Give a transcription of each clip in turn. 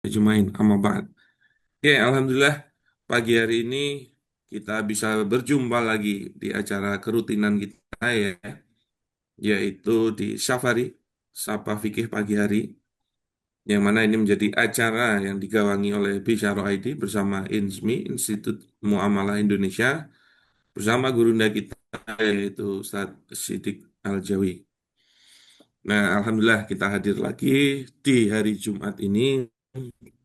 ajmain amma ba'd. Oke, alhamdulillah pagi hari ini kita bisa berjumpa lagi di acara kerutinan kita ya, yaitu di Safari Sapa Fikih Pagi Hari, yang mana ini menjadi acara yang digawangi oleh Bisyaro ID bersama INSMI, Institut Muamalah Indonesia, bersama gurunda kita yaitu Ustadz Siddiq Al-Jawi. Nah, alhamdulillah kita hadir lagi di hari Jumat ini,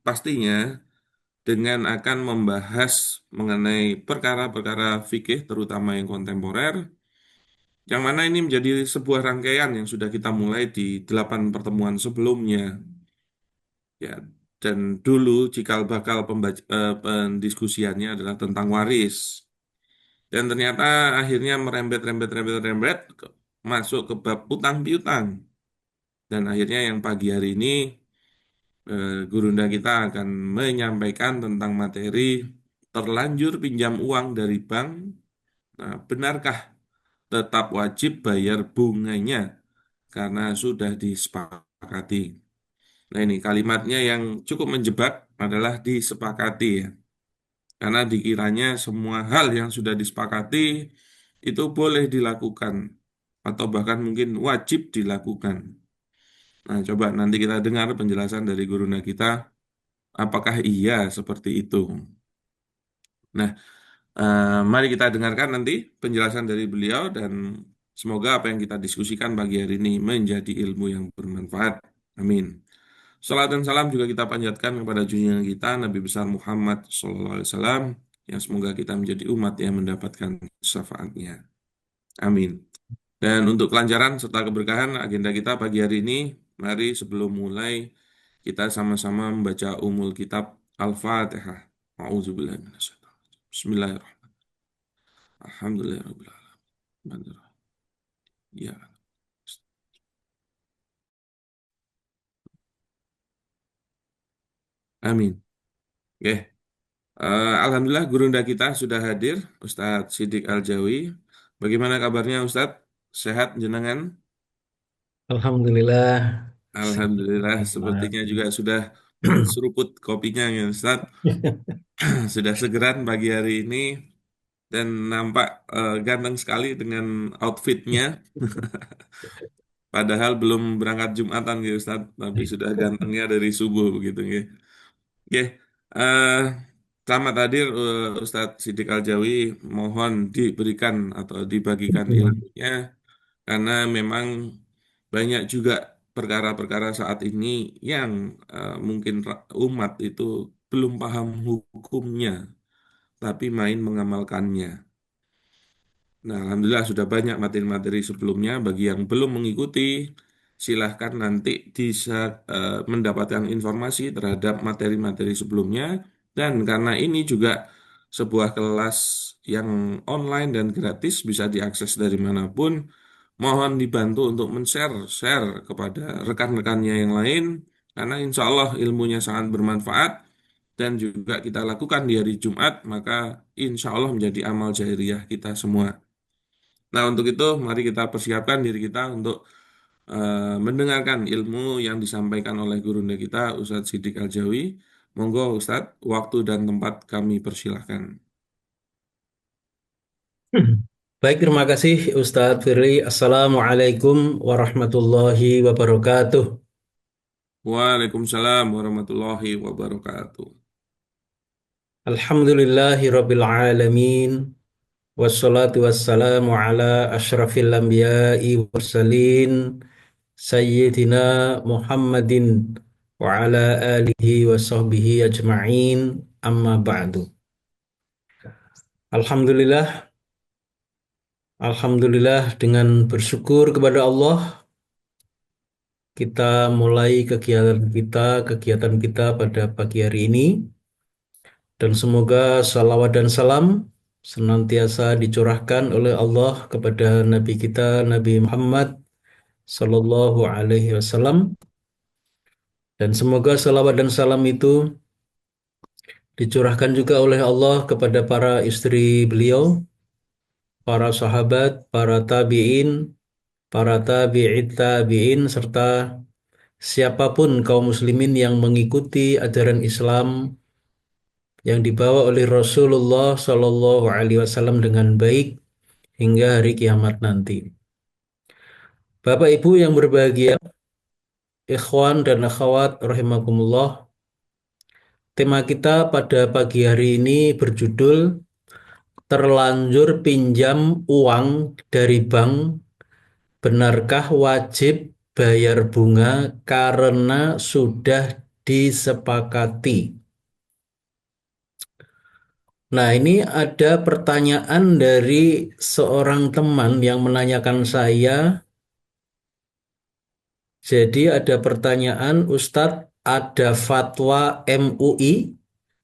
pastinya dengan akan membahas mengenai perkara-perkara fikih terutama yang kontemporer, yang mana ini menjadi sebuah rangkaian yang sudah kita mulai di 8 pertemuan sebelumnya ya. Dan dulu cikal bakal pendiskusiannya adalah tentang waris, dan ternyata akhirnya merembet masuk ke bab utang piutang, dan akhirnya yang pagi hari ini gurunda kita akan menyampaikan tentang materi terlanjur pinjam uang dari bank. Nah, benarkah tetap wajib bayar bunganya karena sudah disepakati? Nah, ini kalimatnya yang cukup menjebak adalah disepakati ya. Karena dikiranya semua hal yang sudah disepakati itu boleh dilakukan atau bahkan mungkin wajib dilakukan. Nah, coba nanti kita dengar penjelasan dari gurunda kita, apakah iya seperti itu. Nah, mari kita dengarkan nanti penjelasan dari beliau, dan semoga apa yang kita diskusikan pagi hari ini menjadi ilmu yang bermanfaat. Amin. Salam dan salam juga kita panjatkan kepada junjungan kita Nabi besar Muhammad SAW, yang semoga kita menjadi umat yang mendapatkan syafaatnya. Amin. Dan untuk kelancaran serta keberkahan agenda kita pagi hari ini, mari sebelum mulai kita sama-sama membaca umul kitab Al-Fatihah. A'udzubillahi minasyaitonir. Bismillahirrahmanirrahim. Alhamdulillahirrahmanirrahim. Ya, amin. Oke. Alhamdulillah gurunda kita sudah hadir, Ustadz Siddiq Al-Jawi. Bagaimana kabarnya Ustadz? Sehat jenengan? Alhamdulillah, Alhamdulillah, sehat. sepertinya juga sudah menseruput kopinya ya Ustadz. Sudah segeran pagi hari ini dan nampak ganteng sekali dengan outfitnya. Padahal belum berangkat Jumatan gitu Ustadz, tapi sudah gantengnya dari subuh begitu ya. Oke, eh, selamat hadir Ustadz Siddiq Al-Jawi. Mohon diberikan atau dibagikan ilmunya, karena memang banyak juga perkara-perkara saat ini yang mungkin umat itu belum paham hukumnya, tapi main mengamalkannya. Nah, alhamdulillah sudah banyak materi-materi sebelumnya. Bagi yang belum mengikuti, silahkan nanti bisa mendapatkan informasi terhadap materi-materi sebelumnya. Dan karena ini juga sebuah kelas yang online dan gratis, bisa diakses dari manapun, mohon dibantu untuk share kepada rekan-rekannya yang lain, karena insya Allah ilmunya sangat bermanfaat dan juga kita lakukan di hari Jumat, maka insya Allah menjadi amal jahiriyah kita semua. Nah, untuk itu, mari kita persiapkan diri kita untuk mendengarkan ilmu yang disampaikan oleh gurunda kita, Ustadz Siddiq Al-Jawi. Monggo, Ustadz, waktu dan tempat kami persilahkan. Baik, terima kasih Ustadz Firly. Assalamualaikum warahmatullahi wabarakatuh. Waalaikumsalam warahmatullahi wabarakatuh. Alhamdulillahi rabbil alamin. Wassalatu wassalamu ala ashrafil anbiya'i mursalin. Sayyidina Muhammadin wa ala alihi wa sahbihi ajma'in. Amma ba'du. Alhamdulillah, Alhamdulillah dengan bersyukur kepada Allah kita mulai kegiatan kita pada pagi hari ini, dan semoga salawat dan salam senantiasa dicurahkan oleh Allah kepada Nabi kita Nabi Muhammad Sallallahu Alaihi Wasallam, dan semoga salawat dan salam itu dicurahkan juga oleh Allah kepada para istri beliau, para sahabat, para tabi'in, para tabi'it tabi'in, serta siapapun kaum muslimin yang mengikuti ajaran Islam yang dibawa oleh Rasulullah Shallallahu Alaihi Wasallam dengan baik hingga hari kiamat nanti. Bapak Ibu yang berbahagia, ikhwan dan akhwat rahimakumullah, tema kita pada pagi hari ini berjudul terlanjur pinjam uang dari bank, benarkah wajib bayar bunga karena sudah disepakati? Nah, ini ada pertanyaan dari seorang teman yang menanyakan saya. Jadi ada pertanyaan, Ustadz, ada fatwa MUI,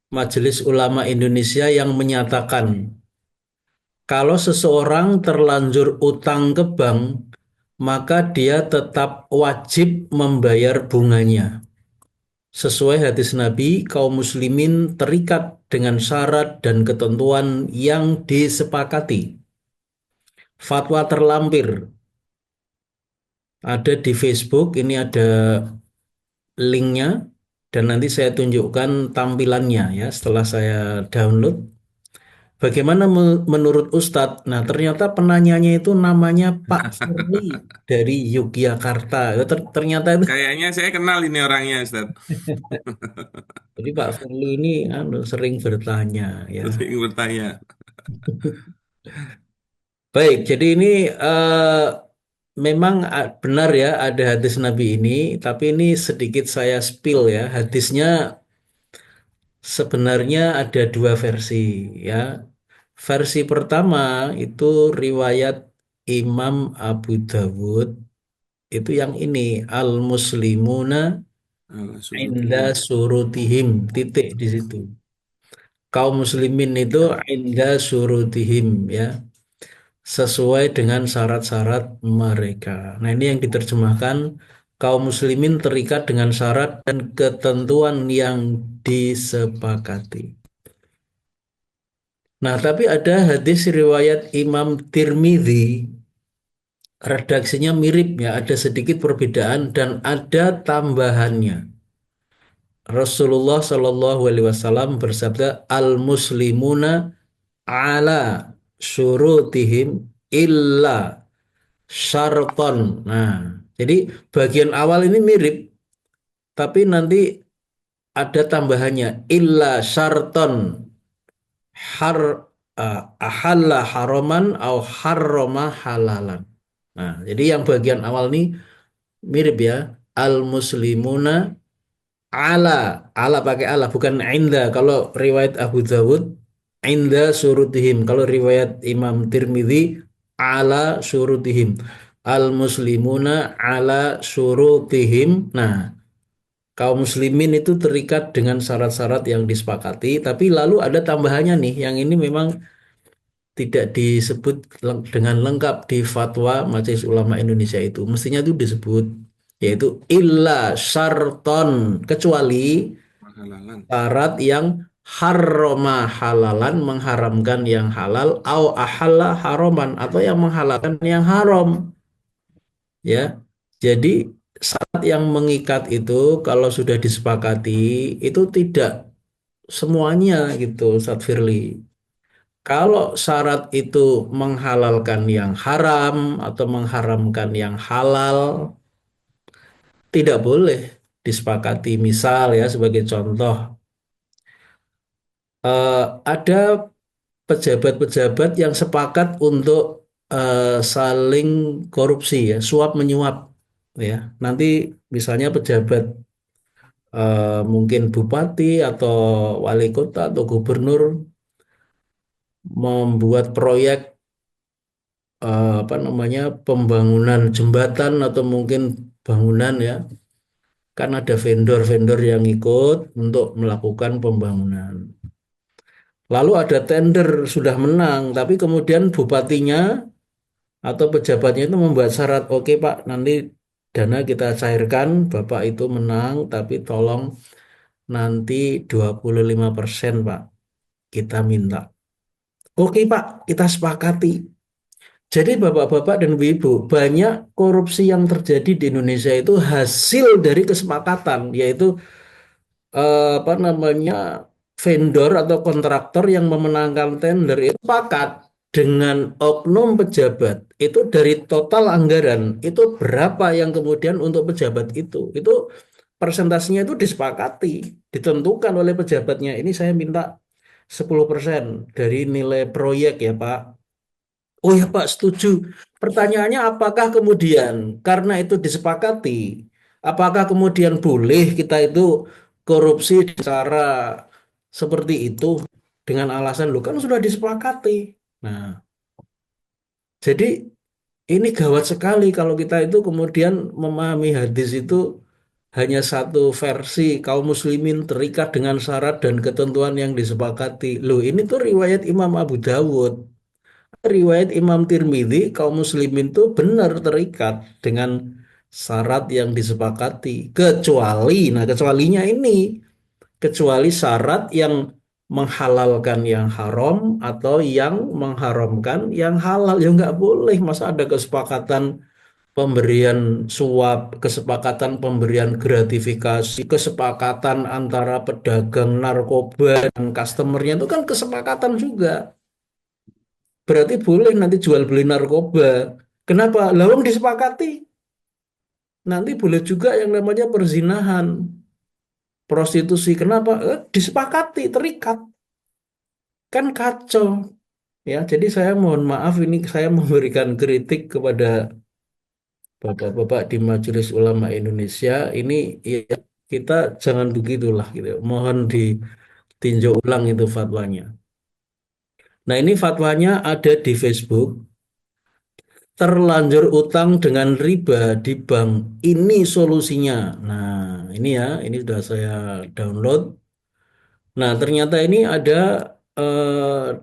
Majelis Ulama Indonesia yang menyatakan kalau seseorang terlanjur utang ke bank, maka dia tetap wajib membayar bunganya. Sesuai hadis Nabi, kaum muslimin terikat dengan syarat dan ketentuan yang disepakati. Fatwa terlampir ada di Facebook, ini ada linknya dan nanti saya tunjukkan tampilannya ya setelah saya download. Bagaimana menurut Ustadz? Nah, ternyata penanyanya itu namanya Pak Firly dari Yogyakarta. Ternyata itu, Kayaknya saya kenal ini orangnya, Ustaz. jadi Pak Firly ini sering bertanya ya. Sering bertanya. Baik, jadi ini memang benar ya ada hadis Nabi ini, tapi ini sedikit saya spill ya. Hadisnya sebenarnya ada dua versi ya. Versi pertama itu riwayat Imam Abu Dawud itu yang ini al-muslimuna Allah inda surutihim. surutihim titik di situ. Kaum muslimin itu Ya, inda surutihim ya sesuai dengan syarat-syarat mereka. Nah, ini yang diterjemahkan kaum muslimin terikat dengan syarat dan ketentuan yang disepakati. Nah, tapi ada hadis riwayat Imam Tirmidzi, redaksinya mirip ya, ada sedikit perbedaan dan ada tambahannya. Rasulullah Shallallahu Alaihi Wasallam bersabda, al muslimuna ala syurutihim illa syarton. Nah, jadi bagian awal ini mirip, tapi nanti ada tambahannya illa syarton har ahalla haroman au harroma halalan. Nah, jadi yang bagian awal ini mirip ya. Al muslimuna ala, ala pakai ala bukan inda. Kalau riwayat Abu Dawud inda surutihim. Kalau riwayat Imam Tirmidzi ala surutihim. Al muslimuna ala surutihim. Nah, kaum muslimin itu terikat dengan syarat-syarat yang disepakati, tapi lalu ada tambahannya nih. Yang ini memang tidak disebut dengan lengkap di fatwa Majelis Ulama Indonesia itu. Mestinya itu disebut yaitu illa syarton kecuali halalan. syarat yang harroma halalan mengharamkan yang halal au ahalla haroman atau yang menghalalkan yang haram ya. Jadi syarat yang mengikat itu kalau sudah disepakati itu tidak semuanya gitu Ustadz Firly. Kalau syarat itu menghalalkan yang haram atau mengharamkan yang halal, tidak boleh disepakati. Misal ya, sebagai contoh, ada pejabat-pejabat yang sepakat untuk saling korupsi ya, suap menyuap ya. Nanti misalnya pejabat mungkin bupati atau wali kota atau gubernur membuat proyek apa namanya pembangunan jembatan atau mungkin bangunan ya kan ada vendor-vendor yang ikut untuk melakukan pembangunan. Lalu ada tender sudah menang, tapi kemudian bupatinya atau pejabatnya itu membuat syarat, oke Pak, nanti dana kita cairkan, Bapak itu menang, tapi tolong nanti 25% Pak, kita minta. Oke Pak, kita sepakati. Jadi bapak-bapak dan ibu, banyak korupsi yang terjadi di Indonesia itu hasil dari kesepakatan, yaitu apa namanya vendor atau kontraktor yang memenangkan tender itu sepakat dengan oknum pejabat itu dari total anggaran itu berapa yang kemudian untuk pejabat itu persentasenya itu disepakati, ditentukan oleh pejabatnya. Ini saya minta 10% dari nilai proyek ya Pak. Oh ya Pak, setuju. Pertanyaannya apakah kemudian karena itu disepakati, apakah kemudian boleh kita itu korupsi di cara seperti itu dengan alasan lu kan sudah disepakati. Nah, jadi ini gawat sekali kalau kita itu kemudian memahami hadis itu hanya satu versi kaum muslimin terikat dengan syarat dan ketentuan yang disepakati. Loh, ini tuh riwayat Imam Abu Dawud. Riwayat Imam Tirmidzi, kaum muslimin itu benar terikat dengan syarat yang disepakati. Nah kecualinya ini, kecuali syarat yang menghalalkan yang haram atau yang mengharamkan yang halal. Ya nggak boleh, masa ada kesepakatan pemberian suap, kesepakatan pemberian gratifikasi, kesepakatan antara pedagang narkoba dan customernya itu kan kesepakatan juga. Berarti boleh nanti jual beli narkoba. Kenapa? Lawang disepakati. Nanti boleh juga yang namanya perzinahan, prostitusi. Kenapa? Disepakati, terikat. Kan kacau. Ya, jadi saya mohon maaf ini saya memberikan kritik kepada bapak-bapak di Majelis Ulama Indonesia. Ini ya kita jangan begitulah gitu. Mohon ditinjau ulang itu fatwanya. Nah, ini fatwanya ada di Facebook. Terlanjur utang dengan riba di bank. Ini solusinya. Nah, ini ya, ini sudah saya download. Nah, ternyata ini ada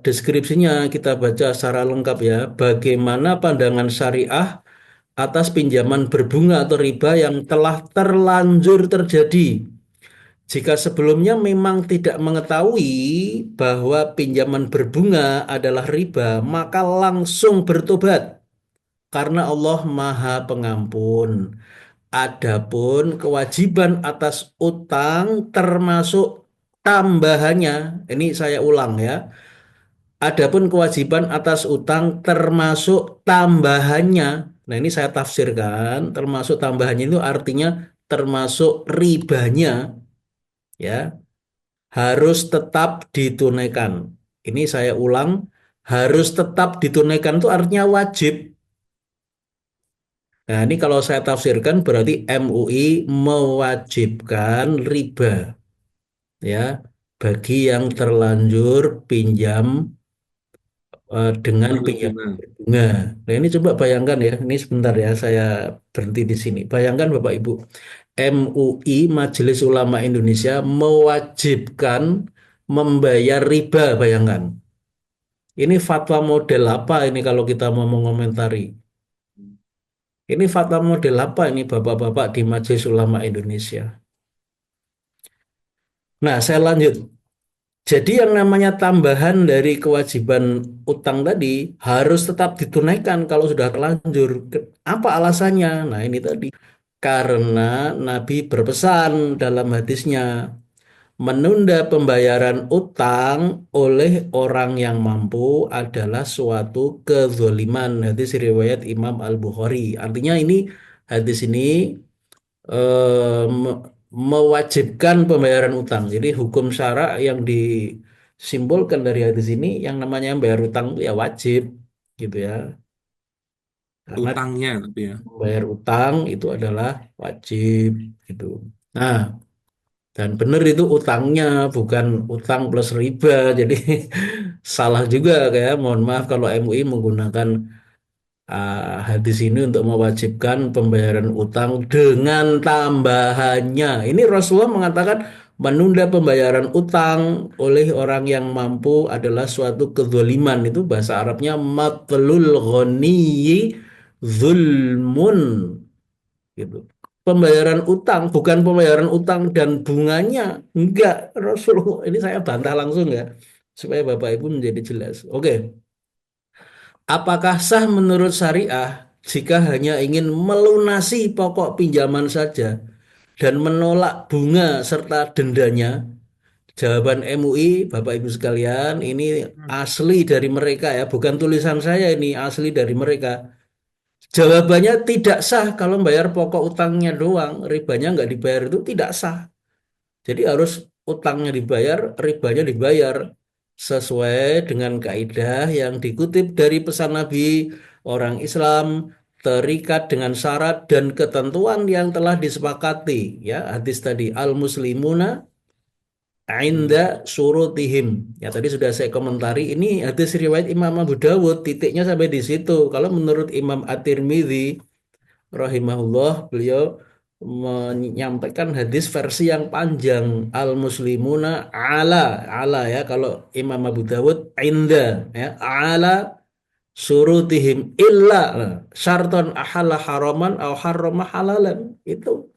deskripsinya kita baca secara lengkap ya. Bagaimana pandangan syariah atas pinjaman berbunga atau riba yang telah terlanjur terjadi. Jika sebelumnya memang tidak mengetahui bahwa pinjaman berbunga adalah riba, maka langsung bertobat karena Allah Maha Pengampun. Adapun kewajiban atas utang termasuk tambahannya, ini saya ulang ya. Adapun kewajiban atas utang termasuk tambahannya. Nah, ini saya tafsirkan, termasuk tambahannya itu artinya termasuk ribanya ya, harus tetap ditunaikan. Ini saya ulang, harus tetap ditunaikan itu artinya wajib. Nah, ini kalau saya tafsirkan berarti MUI mewajibkan riba ya bagi yang terlanjur pinjam dengan Suku pinjam bunga. bunga. Nah, ini coba bayangkan ya, ini sebentar ya saya berhenti di sini. Bayangkan Bapak Ibu, MUI Majelis Ulama Indonesia mewajibkan membayar riba, bayangkan. Ini fatwa model apa ini kalau kita mau mengomentari? Ini fatwa model apa ini Bapak-bapak di Majelis Ulama Indonesia? Nah, saya lanjut. Jadi yang namanya tambahan dari kewajiban utang tadi harus tetap ditunaikan kalau sudah terlanjur. Apa alasannya? Nah, ini tadi. Karena Nabi berpesan dalam hadisnya, menunda pembayaran utang oleh orang yang mampu adalah suatu kezoliman. Hadis riwayat Imam Al-Bukhari. Artinya ini hadis ini mewajibkan pembayaran utang. Jadi hukum syara yang disimbolkan dari hadis ini yang namanya bayar utang itu ya wajib gitu ya. Karena Utangnya tapi ya. membayar utang itu adalah wajib gitu. Nah, dan benar itu utangnya bukan utang plus riba. Jadi salah juga kayak mohon maaf kalau MUI menggunakan hadis ini untuk mewajibkan pembayaran utang dengan tambahannya. Ini Rasulullah mengatakan menunda pembayaran utang oleh orang yang mampu adalah suatu kezaliman. Itu bahasa Arabnya matlul ghaniyyi zulmun gitu. Pembayaran utang bukan pembayaran utang dan bunganya. Enggak, Rasulullah ini saya bantah langsung ya supaya Bapak Ibu menjadi jelas. Oke. Apakah sah menurut syariah jika hanya ingin melunasi pokok pinjaman saja dan menolak bunga serta dendanya? Jawaban MUI, Bapak Ibu sekalian, ini asli dari mereka ya, bukan tulisan saya ini, asli dari mereka. Jawabannya tidak sah kalau bayar pokok utangnya doang, ribanya nggak dibayar itu tidak sah. Jadi harus utangnya dibayar, ribanya dibayar sesuai dengan kaidah yang dikutip dari pesan Nabi, orang Islam terikat dengan syarat dan ketentuan yang telah disepakati. Ya, hadis tadi al-muslimuna Hmm. Ainda surutihim. Ya tadi sudah saya komentari ini hadis riwayat Imam Abu Dawud titiknya sampai di situ. Kalau menurut Imam At-Tirmidzi rahimahullah beliau menyampaikan hadis versi yang panjang al muslimuna ala ya kalau Imam Abu Dawud inda ya ala surutihim illa syarton ahalla haraman au harrama halalan itu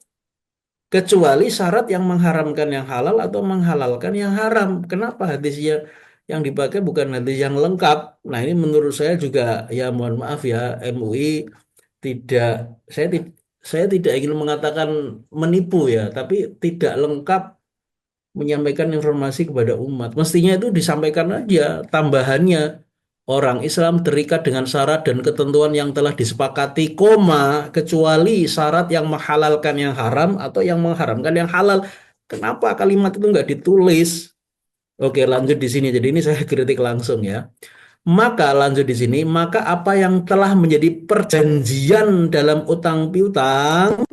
kecuali syarat yang mengharamkan yang halal atau menghalalkan yang haram. Kenapa hadisnya yang dipakai bukan hadis yang lengkap? Nah, ini menurut saya juga ya mohon maaf ya MUI tidak saya saya tidak ingin mengatakan menipu ya, tapi tidak lengkap menyampaikan informasi kepada umat. Mestinya itu disampaikan aja tambahannya. Orang Islam terikat dengan syarat dan ketentuan yang telah disepakati, koma, kecuali syarat yang menghalalkan yang haram atau yang mengharamkan yang halal. Kenapa kalimat itu nggak ditulis? Oke, lanjut di sini. Jadi ini saya kritik langsung ya. Maka lanjut di sini, maka apa yang telah menjadi perjanjian dalam utang piutang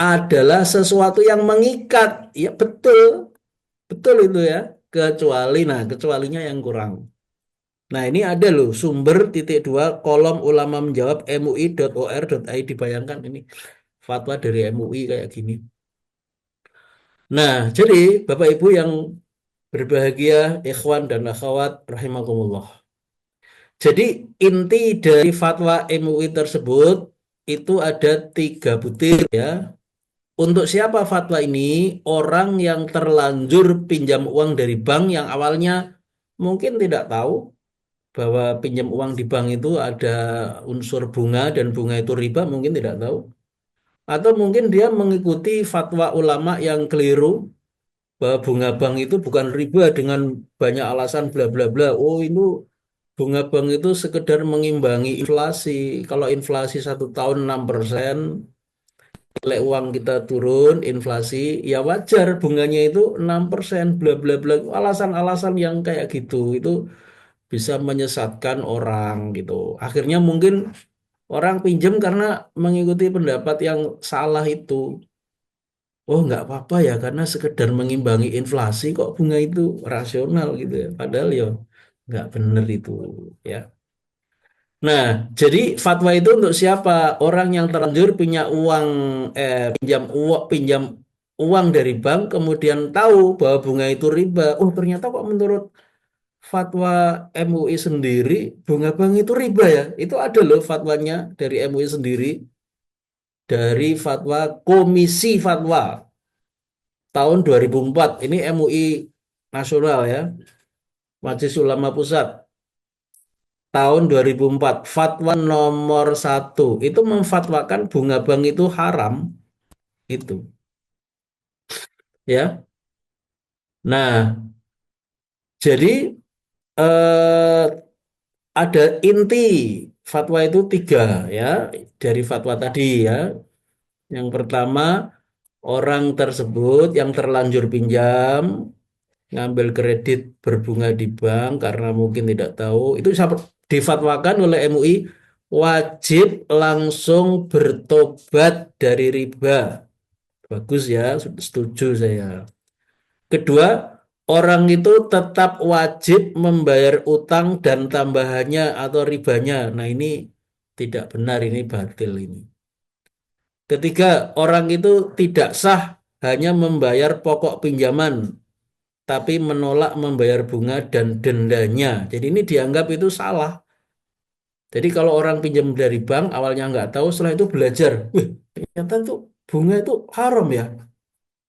adalah sesuatu yang mengikat. Ya betul, betul itu ya. Kecuali, nah kecualinya yang kurang. Nah ini ada loh sumber titik dua kolom ulama menjawab mui.or.id bayangkan ini fatwa dari MUI kayak gini. Nah jadi Bapak Ibu yang berbahagia ikhwan dan akhwat rahimakumullah. Jadi inti dari fatwa MUI tersebut itu ada tiga butir ya. Untuk siapa fatwa ini? Orang yang terlanjur pinjam uang dari bank yang awalnya mungkin tidak tahu bahwa pinjam uang di bank itu ada unsur bunga dan bunga itu riba mungkin tidak tahu. Atau mungkin dia mengikuti fatwa ulama yang keliru bahwa bunga bank itu bukan riba dengan banyak alasan bla bla bla. Oh itu bunga bank itu sekedar mengimbangi inflasi. Kalau inflasi 1 tahun 6%, nilai uang kita turun, inflasi, ya wajar bunganya itu 6%, bla bla bla. Alasan-alasan yang kayak gitu itu bisa menyesatkan orang gitu. Akhirnya mungkin orang pinjam karena mengikuti pendapat yang salah itu. Oh nggak apa-apa ya karena sekedar mengimbangi inflasi kok bunga itu rasional gitu ya. Padahal ya nggak bener itu ya. Nah, jadi fatwa itu untuk siapa? Orang yang terlanjur punya uang, pinjam uang dari bank, kemudian tahu bahwa bunga itu riba. Oh, ternyata kok menurut fatwa MUI sendiri, bunga bank itu riba ya. Itu ada loh fatwanya dari MUI sendiri, dari fatwa Komisi Fatwa tahun 2004. Ini MUI nasional ya, Majelis Ulama Pusat tahun 2004. Fatwa nomor 1 itu memfatwakan bunga bank itu haram itu ya. Nah, jadi eh, ada inti fatwa itu tiga ya dari fatwa tadi ya. Yang pertama, orang tersebut yang terlanjur pinjam ngambil kredit berbunga di bank karena mungkin tidak tahu itu difatwakan oleh MUI wajib langsung bertobat dari riba. Bagus ya, setuju saya. Kedua, orang itu tetap wajib membayar utang dan tambahannya atau ribanya. Nah, ini tidak benar, ini batil ini. Ketiga, orang itu tidak sah hanya membayar pokok pinjaman, tapi menolak membayar bunga dan dendanya. Jadi ini dianggap itu salah. Jadi kalau orang pinjam dari bank, awalnya nggak tahu, setelah itu belajar. Wih, ternyata itu bunga itu haram ya.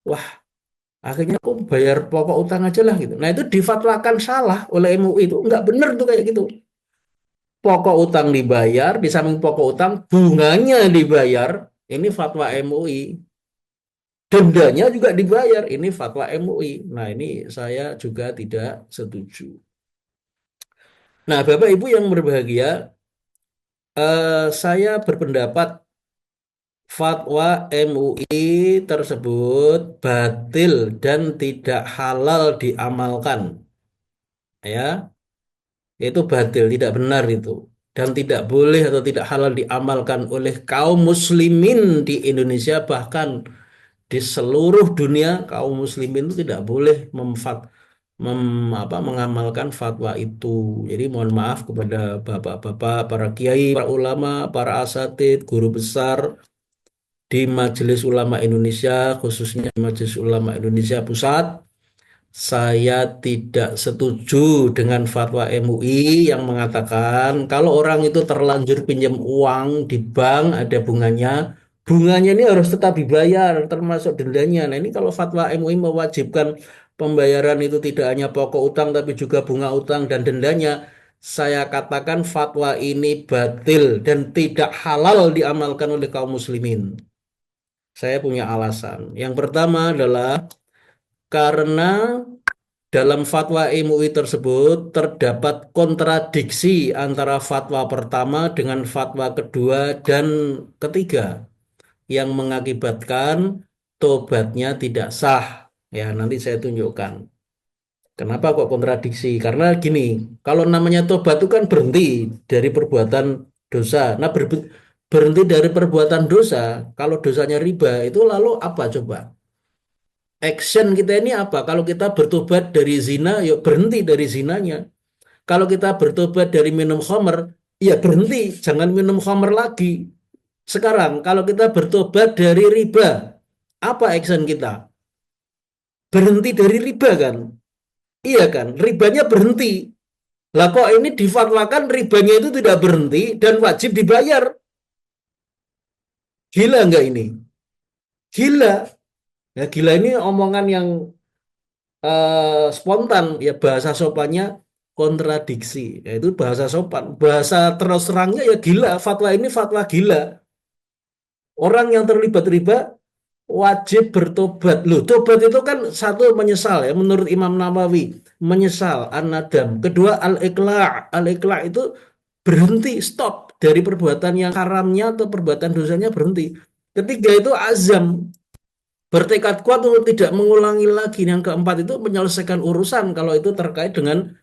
Wah, akhirnya aku bayar pokok utang aja lah gitu. Nah itu difatwakan salah oleh MUI itu. Nggak benar tuh kayak gitu. pokok utang dibayar, di samping pokok utang bunganya dibayar, ini fatwa MUI. Dendanya juga dibayar, ini fatwa MUI. Nah, ini saya juga tidak setuju. Nah, Bapak Ibu yang berbahagia, saya berpendapat fatwa MUI tersebut batil dan tidak halal diamalkan. Ya, itu batil, tidak benar itu. Dan tidak boleh atau tidak halal diamalkan oleh kaum muslimin di Indonesia, bahkan di seluruh dunia kaum muslimin itu tidak boleh mengamalkan fatwa itu. Jadi mohon maaf kepada bapak-bapak, para kiai, para ulama, para asatid, guru besar di Majelis Ulama Indonesia, khususnya Majelis Ulama Indonesia Pusat, saya tidak setuju dengan fatwa MUI yang mengatakan kalau orang itu terlanjur pinjam uang di bank ada bunganya, bunganya ini harus tetap dibayar termasuk dendanya. Nah, ini kalau fatwa MUI mewajibkan pembayaran itu tidak hanya pokok utang tapi juga bunga utang dan dendanya, saya katakan fatwa ini batil dan tidak halal diamalkan oleh kaum muslimin. Saya punya alasan. Yang pertama adalah karena dalam fatwa MUI tersebut terdapat kontradiksi antara fatwa pertama dengan fatwa kedua dan ketiga yang mengakibatkan tobatnya tidak sah. Ya, nanti saya tunjukkan. Kenapa kok kontradiksi? Karena gini, kalau namanya tobat itu kan berhenti dari perbuatan dosa. Nah, berhenti dari perbuatan dosa, kalau dosanya riba, itu lalu apa coba? Action kita ini apa? Kalau kita bertobat dari zina, yuk berhenti dari zinanya. Kalau kita bertobat dari minum khamr, ya berhenti, jangan minum khamr lagi. Sekarang, kalau kita bertobat dari riba, apa action kita? Berhenti dari riba kan? Iya kan? Ribanya berhenti. Lah kok ini difatwakan ribanya itu tidak berhenti dan wajib dibayar? Gila nggak ini? Gila. Ya gila ini omongan yang spontan, ya bahasa sopannya kontradiksi. Ya itu bahasa sopan. Bahasa terus terangnya ya gila. Fatwa ini fatwa gila. Orang yang terlibat riba wajib bertobat. Loh, tobat itu kan satu menyesal ya menurut Imam Nawawi, menyesal an-nadam. Kedua al-iqla'. Al-iqla' itu berhenti, stop dari perbuatan yang haramnya atau perbuatan dosanya berhenti. Ketiga itu azam, bertekad kuat untuk tidak mengulangi lagi. Yang keempat itu menyelesaikan urusan kalau itu terkait dengan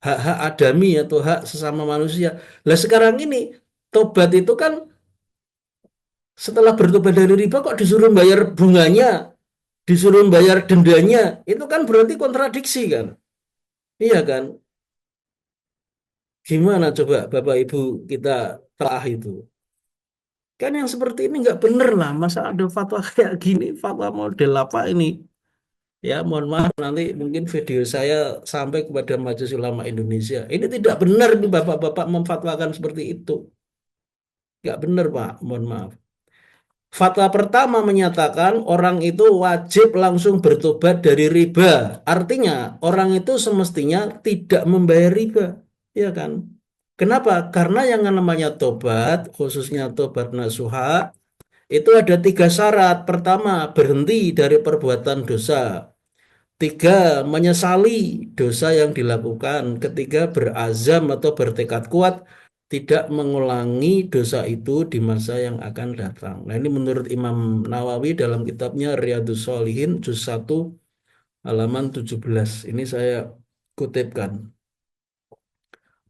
hak-hak adami atau hak sesama manusia. Lah sekarang ini tobat itu kan setelah bertobat dari riba kok disuruh bayar bunganya, disuruh bayar dendanya, itu kan berarti kontradiksi kan? Iya kan? Gimana coba Bapak Ibu kita telah itu? Kan yang seperti ini nggak bener lah. Masa ada fatwa kayak gini, fatwa model apa ini? Ya, mohon maaf nanti mungkin video saya sampai kepada Majelis Ulama Indonesia. Ini tidak benar nih Bapak-bapak memfatwakan seperti itu. Nggak benar Pak, mohon maaf. Fatwa pertama menyatakan orang itu wajib langsung bertobat dari riba. Artinya orang itu semestinya tidak membayar riba. Ya kan? Kenapa? Karena yang namanya tobat, khususnya tobat nasuha, itu ada tiga syarat. Pertama, berhenti dari perbuatan dosa. Tiga, menyesali dosa yang dilakukan. Ketiga, berazam atau bertekad kuat tidak mengulangi dosa itu di masa yang akan datang. Nah, ini menurut Imam Nawawi dalam kitabnya Riyadhus Shalihin juz 1 halaman 17. Ini saya kutipkan.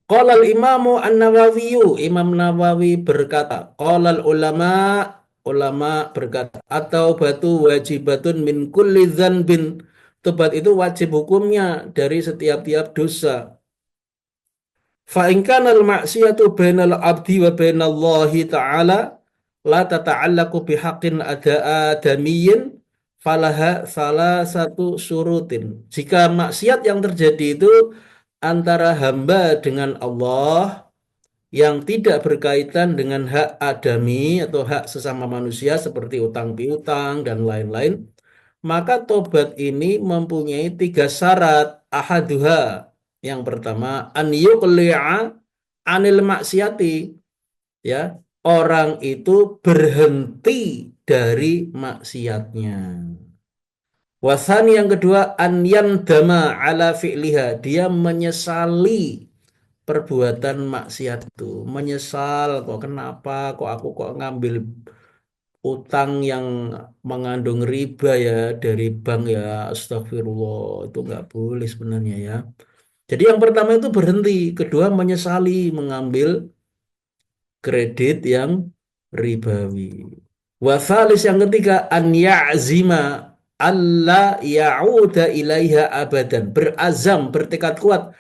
Qala al-Imamu An-Nawawiyu, Imam Nawawi berkata, qala ulama, ulama berkata, atau batu wajibatun min kulli dzanbin. Tobat itu wajib hukumnya dari setiap-tiap dosa. Fa in kana al-ma'siyatu bainal abdi wa bainallahi ta'ala la tata'allaqu bihaqqin adamiyyin falaha salah satu surutin. Jika maksiat yang terjadi itu antara hamba dengan Allah yang tidak berkaitan dengan hak adami atau hak sesama manusia seperti utang piutang dan lain-lain, maka tobat ini mempunyai tiga syarat. Ahaduha, yang pertama, an yuqli'a anil maksiati, ya, orang itu berhenti dari maksiatnya. Wasani yang kedua, an yandama ala fi'liha, dia menyesali perbuatan maksiat itu, menyesal kok kenapa kok aku kok ngambil utang yang mengandung riba ya dari bank ya, astagfirullah, itu nggak boleh sebenarnya ya. Jadi yang pertama itu berhenti, kedua menyesali mengambil kredit yang ribawi. Wasalis yang ketiga, an ya'zima alla ya'uda ilaiha abadan, berazam, bertekad kuat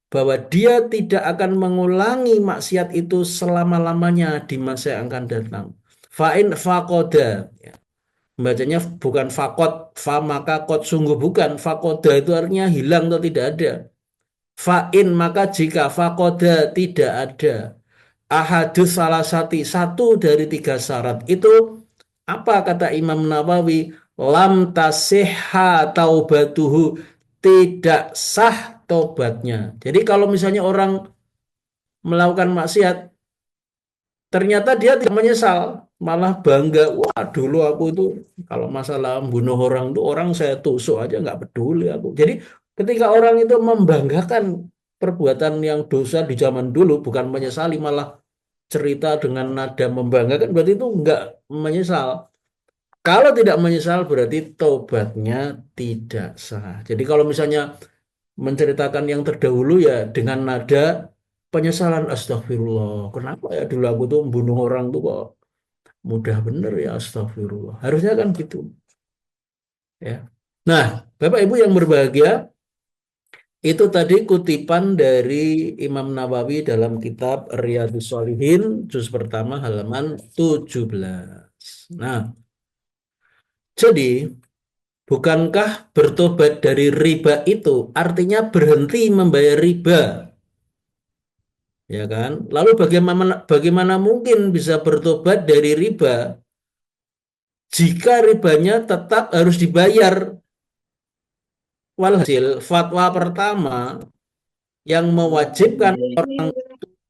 bahwa dia tidak akan mengulangi maksiat itu selama-lamanya di masa yang akan datang. Fa'in fakoda, bacanya bukan fakot, fa maka kot, sungguh bukan. Fakoda itu artinya hilang atau tidak ada. Fa'in maka jika fakoda tidak ada. Ahadus salah satu dari tiga syarat itu apa kata Imam Nawawi? Lam tasihha taubatuhu, tidak sah tobatnya. Jadi kalau misalnya orang melakukan maksiat, ternyata dia tidak menyesal, malah bangga. Wah, dulu aku itu kalau masalah membunuh orang itu orang saya tusuk aja nggak peduli aku. Jadi ketika orang itu membanggakan perbuatan yang dosa di zaman dulu, bukan menyesali, malah cerita dengan nada membanggakan, berarti itu nggak menyesal. Kalau tidak menyesal berarti tobatnya tidak sah. Jadi kalau misalnya menceritakan yang terdahulu ya dengan nada penyesalan, astagfirullah. Kenapa ya dulu aku tuh membunuh orang tuh kok mudah bener ya, astagfirullah. Harusnya kan gitu ya. Nah, Bapak Ibu yang berbahagia, itu tadi kutipan dari Imam Nawawi dalam kitab Riyadhus Shalihin juz pertama halaman 17. Nah, jadi bukankah bertobat dari riba itu artinya berhenti membayar riba? Ya kan? Lalu bagaimana mungkin bisa bertobat dari riba jika ribanya tetap harus dibayar? Walhasil, fatwa pertama yang mewajibkan orang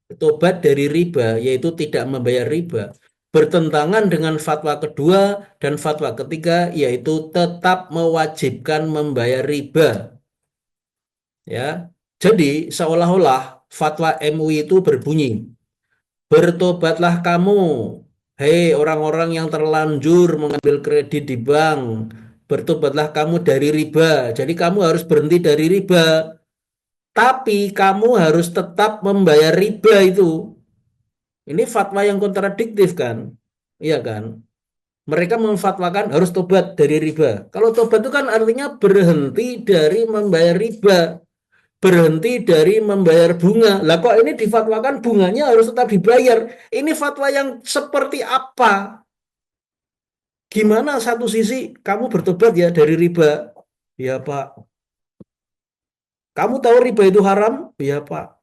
bertobat dari riba, yaitu tidak membayar riba, bertentangan dengan fatwa kedua dan fatwa ketiga, yaitu tetap mewajibkan membayar riba. Ya, jadi seolah-olah fatwa MUI itu berbunyi, bertobatlah kamu, hei orang-orang yang terlanjur mengambil kredit di bank, bertobatlah kamu dari riba. Jadi kamu harus berhenti dari riba, tapi kamu harus tetap membayar riba itu. Ini fatwa yang kontradiktif kan? Iya kan? Mereka memfatwakan harus tobat dari riba. Kalau tobat itu kan artinya berhenti dari membayar riba, berhenti dari membayar bunga. Lah kok ini difatwakan bunganya harus tetap dibayar? Ini fatwa yang seperti apa? Gimana satu sisi kamu bertobat ya dari riba? Ya Pak. Kamu tahu riba itu haram? Ya Pak.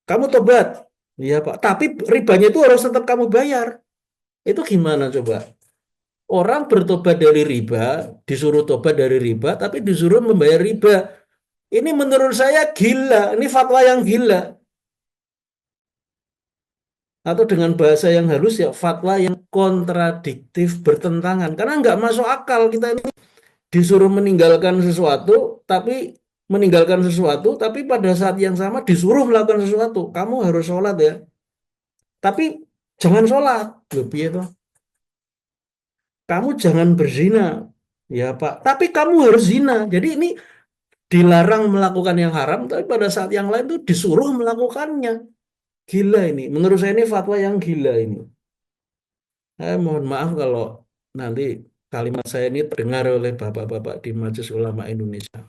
Kamu tobat? Ya Pak. Tapi ribanya itu harus tetap kamu bayar. Itu gimana coba? Orang bertobat dari riba, disuruh tobat dari riba, tapi disuruh membayar riba. Ini menurut saya gila. Ini fatwa yang gila. Atau dengan bahasa yang halus ya fatwa yang kontradiktif, bertentangan. Karena nggak masuk akal kita ini disuruh meninggalkan sesuatu, tapi pada saat yang sama disuruh melakukan sesuatu. Kamu harus sholat ya, tapi jangan sholat. Lebih itu. Kamu jangan berzina, ya Pak. Tapi kamu harus zina. Jadi ini dilarang melakukan yang haram, tapi pada saat yang lain tuh disuruh melakukannya. Gila ini. Menurut saya ini fatwa yang gila ini. Mohon maaf kalau nanti kalimat saya ini terdengar oleh bapak-bapak di Majelis Ulama Indonesia.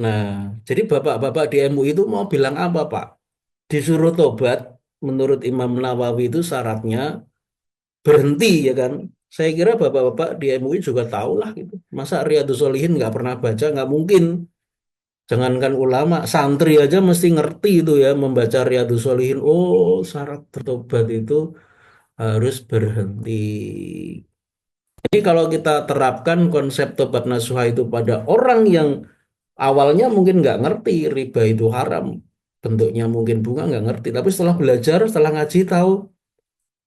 Nah, jadi bapak-bapak di MUI itu mau bilang apa, Pak? Disuruh tobat, menurut Imam Nawawi itu syaratnya berhenti, ya kan? Saya kira bapak-bapak di MUI juga tahu lah gitu. Masa Riyadhus Shalihin nggak pernah baca, nggak mungkin. Jangankan ulama, santri aja mesti ngerti itu ya, membaca Riyadhus Shalihin. Oh, syarat bertobat itu harus berhenti. Jadi kalau kita terapkan konsep tobat nasuha itu pada orang yang awalnya mungkin nggak ngerti riba itu haram, bentuknya mungkin bunga nggak ngerti, tapi setelah belajar, setelah ngaji tahu,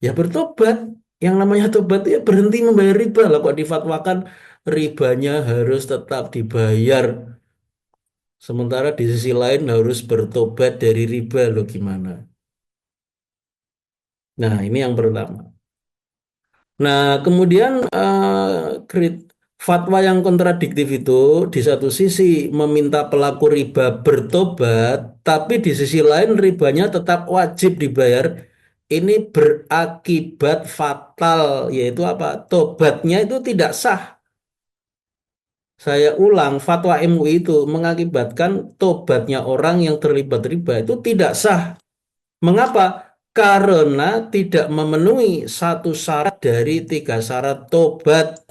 ya bertobat. Yang namanya tobat itu ya berhenti membayar riba lah. Kok difatwakan ribanya harus tetap dibayar, sementara di sisi lain harus bertobat dari riba loh gimana? Nah, ini yang pertama. Nah, kemudian fatwa yang kontradiktif itu di satu sisi meminta pelaku riba bertobat, tapi di sisi lain ribanya tetap wajib dibayar. Ini berakibat fatal, yaitu apa? Tobatnya itu tidak sah. Saya ulang, fatwa MUI itu mengakibatkan tobatnya orang yang terlibat riba itu tidak sah. Mengapa? Karena tidak memenuhi satu syarat dari tiga syarat tobat,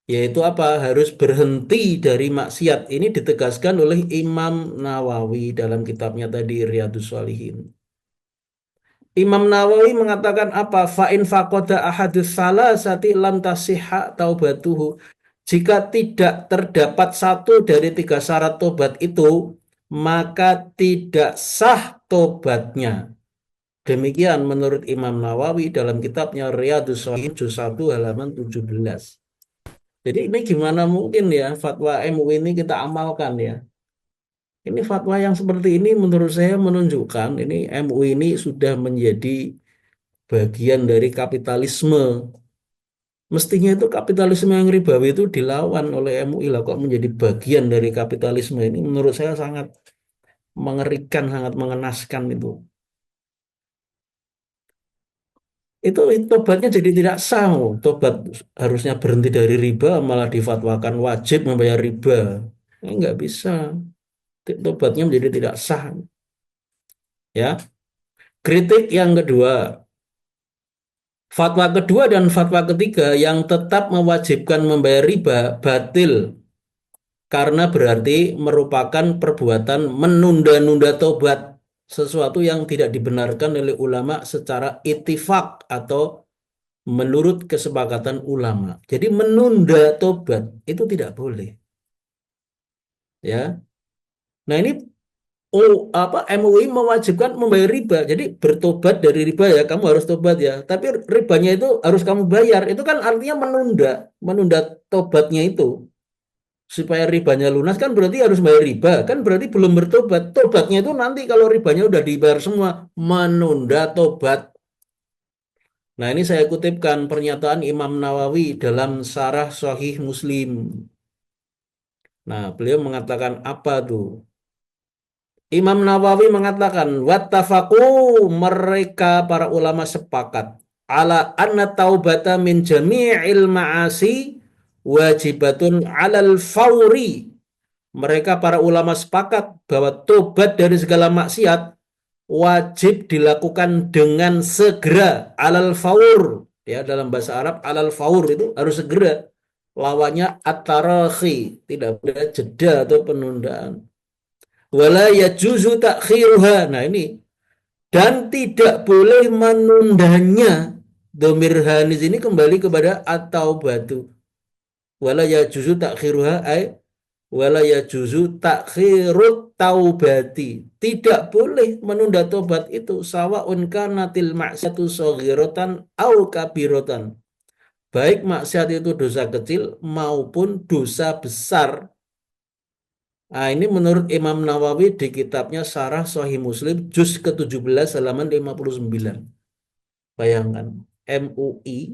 yaitu apa? Harus berhenti dari maksiat. Ini ditegaskan oleh Imam Nawawi dalam kitabnya tadi Riyadhus Shalihin. Imam Nawawi mengatakan apa? Fa'in faqada ahadus salasati lam tasihha taubatuhu. Jika tidak terdapat satu dari tiga syarat tobat itu, maka tidak sah tobatnya. Demikian menurut Imam Nawawi dalam kitabnya Riyadhus Shalihin juz 1 halaman 17. Jadi ini gimana mungkin ya fatwa MUI ini kita amalkan ya. Ini fatwa yang seperti ini menurut saya menunjukkan ini MUI ini sudah menjadi bagian dari kapitalisme. Mestinya itu kapitalisme yang ribawi itu dilawan oleh MUI lah, kok menjadi bagian dari kapitalisme ini menurut saya sangat mengerikan, sangat mengenaskan itu. Itu tobatnya jadi tidak sah. Oh. Tobat harusnya berhenti dari riba, malah difatwakan wajib membayar riba. Nggak bisa. Tobatnya menjadi tidak sah. Ya, kritik yang kedua, fatwa kedua dan fatwa ketiga yang tetap mewajibkan membayar riba batil karena berarti merupakan perbuatan menunda-nunda tobat, sesuatu yang tidak dibenarkan oleh ulama secara ittifaq atau menurut kesepakatan ulama. Jadi menunda tobat itu tidak boleh, ya. Nah, ini MUI mewajibkan membayar riba. Jadi bertobat dari riba ya, kamu harus tobat ya. Tapi ribanya itu harus kamu bayar. Itu kan artinya menunda tobatnya itu. Supaya ribanya lunas kan berarti harus bayar riba. Kan berarti belum bertobat. Tobatnya itu nanti kalau ribanya udah dibayar semua, menunda tobat. Nah, ini saya kutipkan pernyataan Imam Nawawi dalam Syarah Sahih Muslim. Nah, beliau mengatakan apa tuh? Imam Nawawi mengatakan, wattafaqu, mereka para ulama sepakat ala anna taubata min jami'il ma'asi wajibatun alal fauri. Mereka para ulama sepakat bahwa tobat dari segala maksiat wajib dilakukan dengan segera, alal faur. Ya, dalam bahasa Arab alal faur itu harus segera. Lawannya at-tarahi, tidak ada jeda atau penundaan. Wala yajuzu takhiruha. Nah, ini dan tidak boleh menundanya. Domir hanis ini kembali kepada atau batu. Wala yajuzu takhiruha ay wala yajuzu takhirut taubati. Tidak boleh menunda tobat itu sawaun kanatil maksiatu shaghiratan au kabiratan. Baik maksiat itu dosa kecil maupun dosa besar. Nah, ini menurut Imam Nawawi di kitabnya Syarah Sahih Muslim juz ke-17 halaman 59. Bayangkan, MUI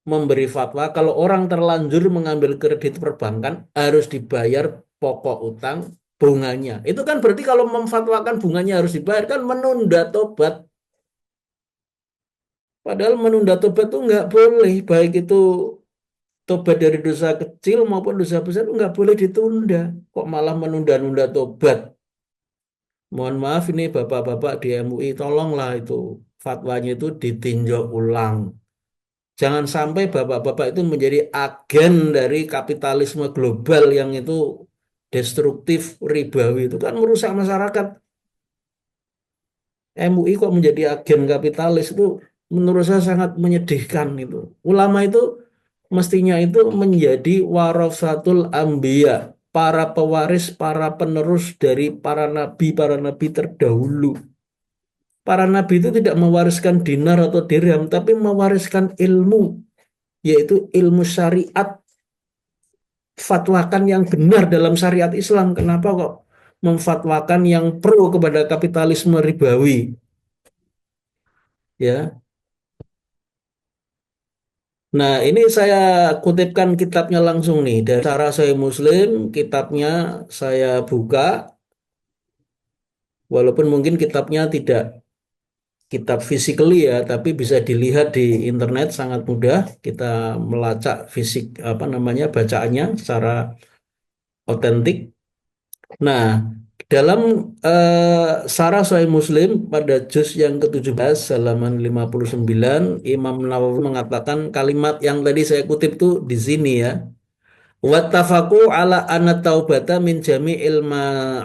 memberi fatwa kalau orang terlanjur mengambil kredit perbankan harus dibayar pokok utang bunganya. Itu kan berarti kalau memfatwakan bunganya harus dibayar kan menunda tobat. Padahal menunda tobat itu nggak boleh, baik itu tobat dari dosa kecil maupun dosa besar itu nggak boleh ditunda. Kok malah menunda-nunda tobat? Mohon maaf ini bapak-bapak di MUI, tolonglah itu fatwanya itu ditinjau ulang. Jangan sampai bapak-bapak itu menjadi agen dari kapitalisme global yang itu destruktif, ribawi itu kan merusak masyarakat. MUI kok menjadi agen kapitalis itu menurut saya sangat menyedihkan itu. Ulama itu mestinya itu menjadi warasatul anbiya, para pewaris, para penerus dari para nabi terdahulu. Para nabi itu tidak mewariskan dinar atau dirham, tapi mewariskan ilmu, yaitu ilmu syariat, fatwakan yang benar dalam syariat Islam. Kenapa kok memfatwakan yang pro kepada kapitalisme ribawi? Ya, nah ini saya kutipkan kitabnya langsung nih dari Cara Saya Muslim, kitabnya saya buka, walaupun mungkin kitabnya tidak kitab physically ya, tapi bisa dilihat di internet sangat mudah. Kita melacak fisik apa namanya bacaannya secara otentik. Nah, dalam Syarah Sahih Muslim pada juz yang ke-17 halaman 59, Imam Nawawi mengatakan kalimat yang tadi saya kutip tuh di sini ya. Wattafaqu ala anna taubata min jami'il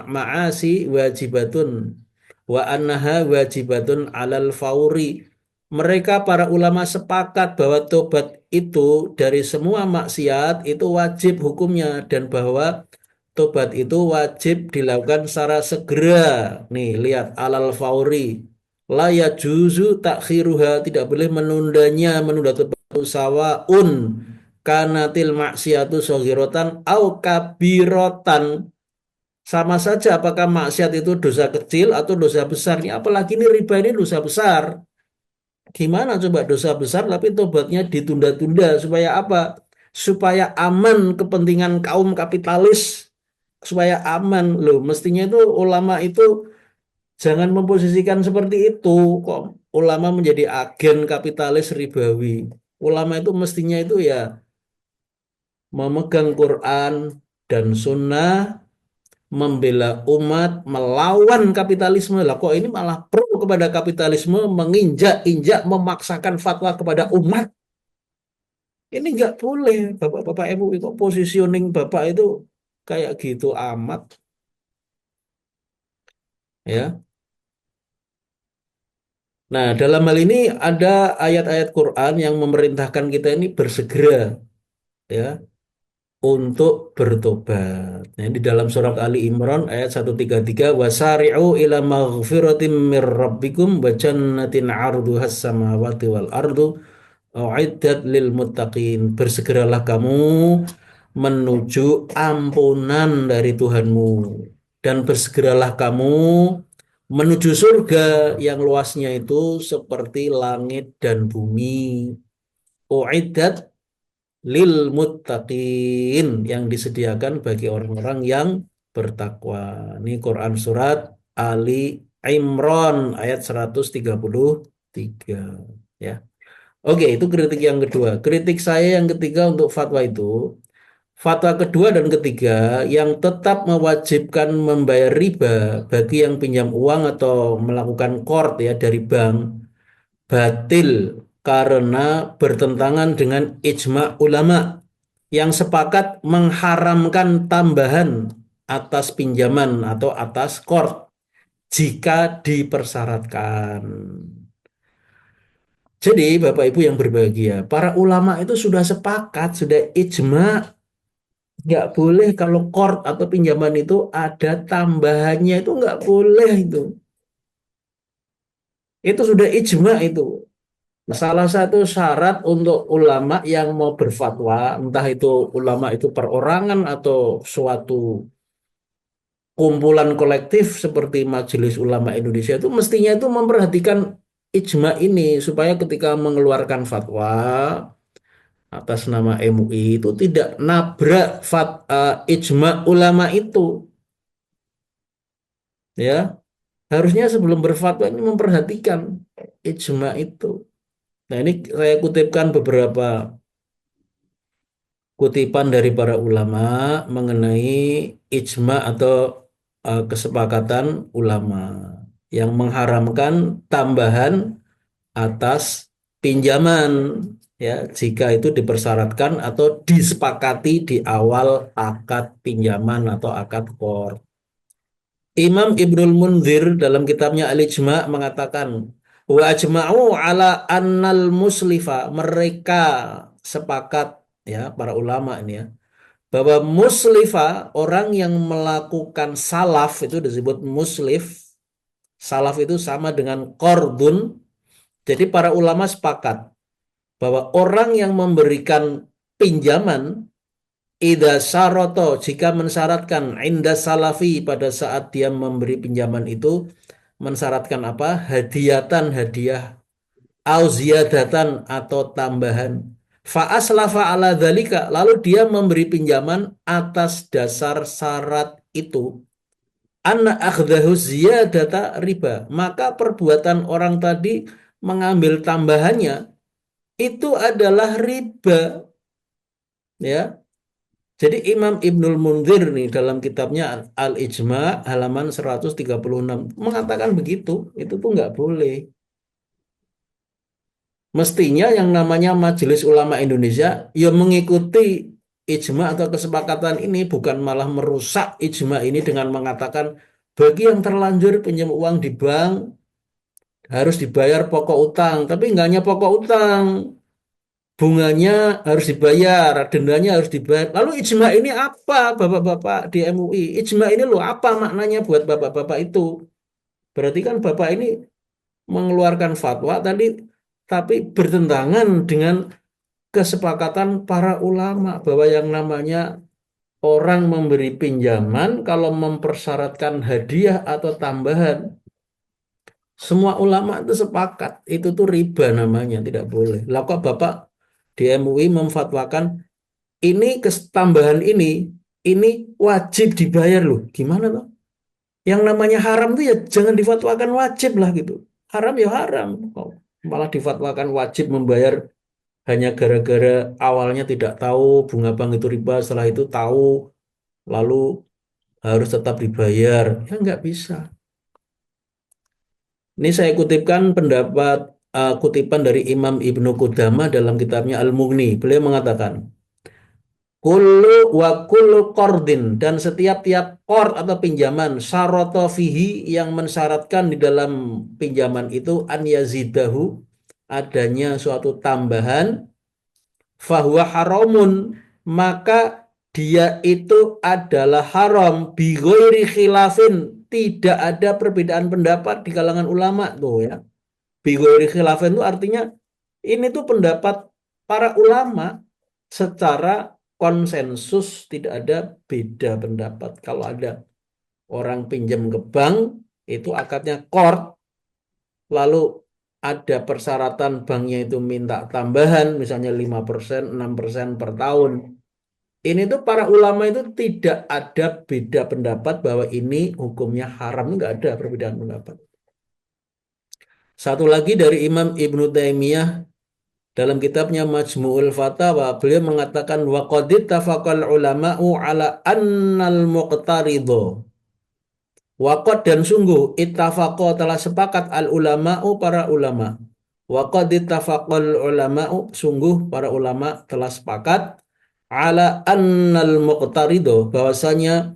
ma'asi wajibatun wa annaha wajibatun alal fauri. Mereka para ulama sepakat bahwa tobat itu dari semua maksiat itu wajib hukumnya dan bahwa tobat itu wajib dilakukan secara segera. Nih, lihat alal fauri. La yajuzu takhiruha, tidak boleh menundanya, menunda tobat itu sawaun kanatil maksiatu soghirotan au kabirotan, sama saja apakah maksiat itu dosa kecil atau dosa besar. Ini apalagi ini riba, ini dosa besar. Gimana coba dosa besar tapi tobatnya ditunda-tunda supaya apa? Supaya aman kepentingan kaum kapitalis, supaya aman loh. Mestinya itu ulama itu jangan memposisikan seperti itu. Kok ulama menjadi agen kapitalis ribawi? Ulama itu mestinya itu ya memegang Quran dan Sunnah, membela umat, melawan kapitalisme. Lah kok ini malah pro kepada kapitalisme, menginjak-injak, memaksakan fatwa kepada umat. Ini nggak boleh, Bapak-Bapak MUI kok positioning Bapak itu kayak gitu amat, ya. Nah, dalam hal ini ada ayat-ayat Quran yang memerintahkan kita ini bersegera, ya, untuk bertobat. Nah, di dalam surat Ali Imran ayat 133, wasari'u ila maghfiratim mir rabbikum wa jannatin 'arduhas samawati wal ardu uiddat lil muttaqin. Bersegeralah kamu menuju ampunan dari Tuhanmu dan bersegeralah kamu menuju surga yang luasnya itu seperti langit dan bumi. Uiddat lil muttaqin, yang disediakan bagi orang-orang yang bertakwa. Ini Quran surat Ali Imran ayat 133 ya. Oke, itu kritik yang kedua. Kritik saya yang ketiga untuk fatwa itu, fatwa kedua dan ketiga yang tetap mewajibkan membayar riba bagi yang pinjam uang atau melakukan qard ya dari bank batil karena bertentangan dengan ijma ulama yang sepakat mengharamkan tambahan atas pinjaman atau atas qard jika dipersyaratkan. Jadi Bapak Ibu yang berbahagia, para ulama itu sudah sepakat, sudah ijma, nggak boleh kalau qard atau pinjaman itu ada tambahannya, itu nggak boleh itu. Itu sudah ijma itu. Salah satu syarat untuk ulama yang mau berfatwa, entah itu ulama itu perorangan atau suatu kumpulan kolektif seperti Majelis Ulama Indonesia, itu mestinya itu memperhatikan ijma ini supaya ketika mengeluarkan fatwa atas nama MUI itu tidak nabrak ijma ulama itu, ya. Harusnya sebelum berfatwa ini memperhatikan ijma itu. Nah, ini saya kutipkan beberapa kutipan dari para ulama mengenai ijma atau kesepakatan ulama yang mengharamkan tambahan atas pinjaman ya jika itu dipersyaratkan atau disepakati di awal akad pinjaman atau akad qard. Imam Ibnul Munzir dalam kitabnya Al-Ijma mengatakan wa ajma'u ala annal muslifa, mereka sepakat ya para ulama ini ya bahwa muslifah, orang yang melakukan salaf itu disebut muslif. Salaf itu sama dengan qardun. Jadi para ulama sepakat bahwa orang yang memberikan pinjaman ida syaroto jika mensyaratkan inda salafi pada saat dia memberi pinjaman itu mensyaratkan apa? Hadiatan hadiah au ziyadatan atau tambahan. Fa aslafa ala dzalika lalu dia memberi pinjaman atas dasar syarat itu. Anna akhdahu ziyadata riba. Maka perbuatan orang tadi mengambil tambahannya itu adalah riba, ya. Jadi Imam Ibnul Munzir nih dalam kitabnya Al-Ijma halaman 136 mengatakan begitu. Itu tuh nggak boleh. Mestinya yang namanya Majelis Ulama Indonesia ya mengikuti ijma atau kesepakatan ini, bukan malah merusak ijma ini dengan mengatakan bagi yang terlanjur pinjam uang di bank harus dibayar pokok utang. Tapi nggak hanya pokok utang, bunganya harus dibayar, dendanya harus dibayar. Lalu ijma ini apa, bapak-bapak di MUI? Ijma ini loh apa maknanya buat bapak-bapak itu? Berarti kan bapak ini mengeluarkan fatwa tadi, tapi bertentangan dengan kesepakatan para ulama bahwa yang namanya orang memberi pinjaman kalau mempersyaratkan hadiah atau tambahan, semua ulama itu sepakat itu tuh riba namanya, tidak boleh. Lah kok bapak di MUI memfatwakan ini tambahan ini wajib dibayar loh. Gimana loh? Yang namanya haram tuh ya jangan difatwakan wajib lah gitu. Haram ya haram. Kok malah difatwakan wajib membayar hanya gara-gara awalnya tidak tahu bunga bank itu riba, setelah itu tahu, lalu harus tetap dibayar. Ya nggak bisa. Ini saya kutipkan pendapat kutipan dari Imam Ibnu Qudamah dalam kitabnya Al-Mughni. Beliau mengatakan, kullu wa kullu qardin dan setiap-tiap qard atau pinjaman syarata fihi yang mensyaratkan di dalam pinjaman itu an yazidahu adanya suatu tambahan fahuwa haramun maka dia itu adalah haram bighairi khilafin tidak ada perbedaan pendapat di kalangan ulama tuh ya. Bighairi khilafin itu artinya ini tuh pendapat para ulama secara konsensus, tidak ada beda pendapat. Kalau ada orang pinjam ke bank itu akadnya qard, lalu ada persyaratan banknya itu minta tambahan misalnya 5%, 6% per tahun. Ini tuh para ulama itu tidak ada beda pendapat bahwa ini hukumnya haram, nggak ada perbedaan pendapat. Satu lagi dari Imam Ibnu Taimiyah dalam kitabnya Majmu'ul Fatawa, beliau mengatakan waqad tafaqal ulama'u ala annal muqtaridho. Waqad dan sungguh ittafaqo telah sepakat al ulama'u para ulama. Waqad ittafaqal ulama'u sungguh para ulama telah sepakat ala annal muqtaridho bahwasanya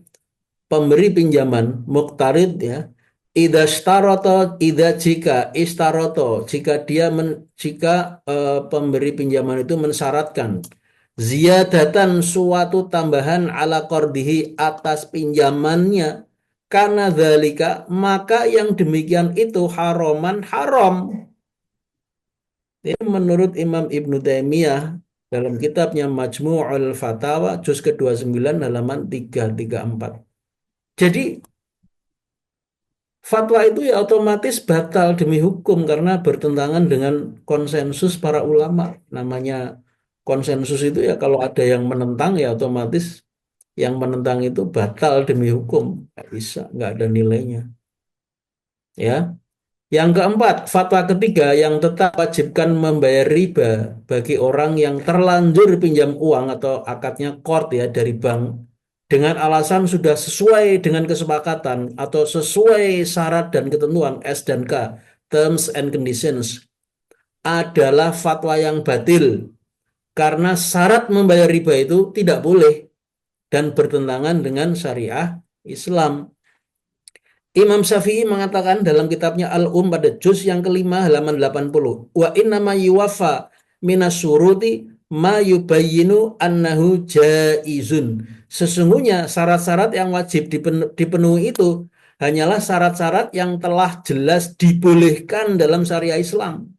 pemberi pinjaman muqtarid ya idza istaroto idza jika istaroto jika dia jika pemberi pinjaman itu mensyaratkan ziyadatan suatu tambahan ala qardihi atas pinjamannya karena dzalika maka yang demikian itu haroman haram. Ini menurut Imam Ibnu Taimiyah dalam kitabnya Majmu'ul Fatawa juz ke-29 halaman 334. Jadi fatwa itu ya otomatis batal demi hukum karena bertentangan dengan konsensus para ulama. Namanya konsensus itu ya kalau ada yang menentang ya otomatis yang menentang itu batal demi hukum. Nggak bisa, nggak ada nilainya. Ya. Yang keempat, fatwa ketiga yang tetap wajibkan membayar riba bagi orang yang terlanjur pinjam uang atau akadnya qard ya dari bank dengan alasan sudah sesuai dengan kesepakatan atau sesuai syarat dan ketentuan S dan K, terms and conditions, adalah fatwa yang batil karena syarat membayar riba itu tidak boleh dan bertentangan dengan syariah Islam. Imam Syafi'i mengatakan dalam kitabnya Al-Um pada juz yang kelima halaman 80, wa innama yuwafa minas syuruti ma yubayyinu annahu jaizun. Sesungguhnya syarat-syarat yang wajib dipenuhi itu hanyalah syarat-syarat yang telah jelas dibolehkan dalam syariat Islam.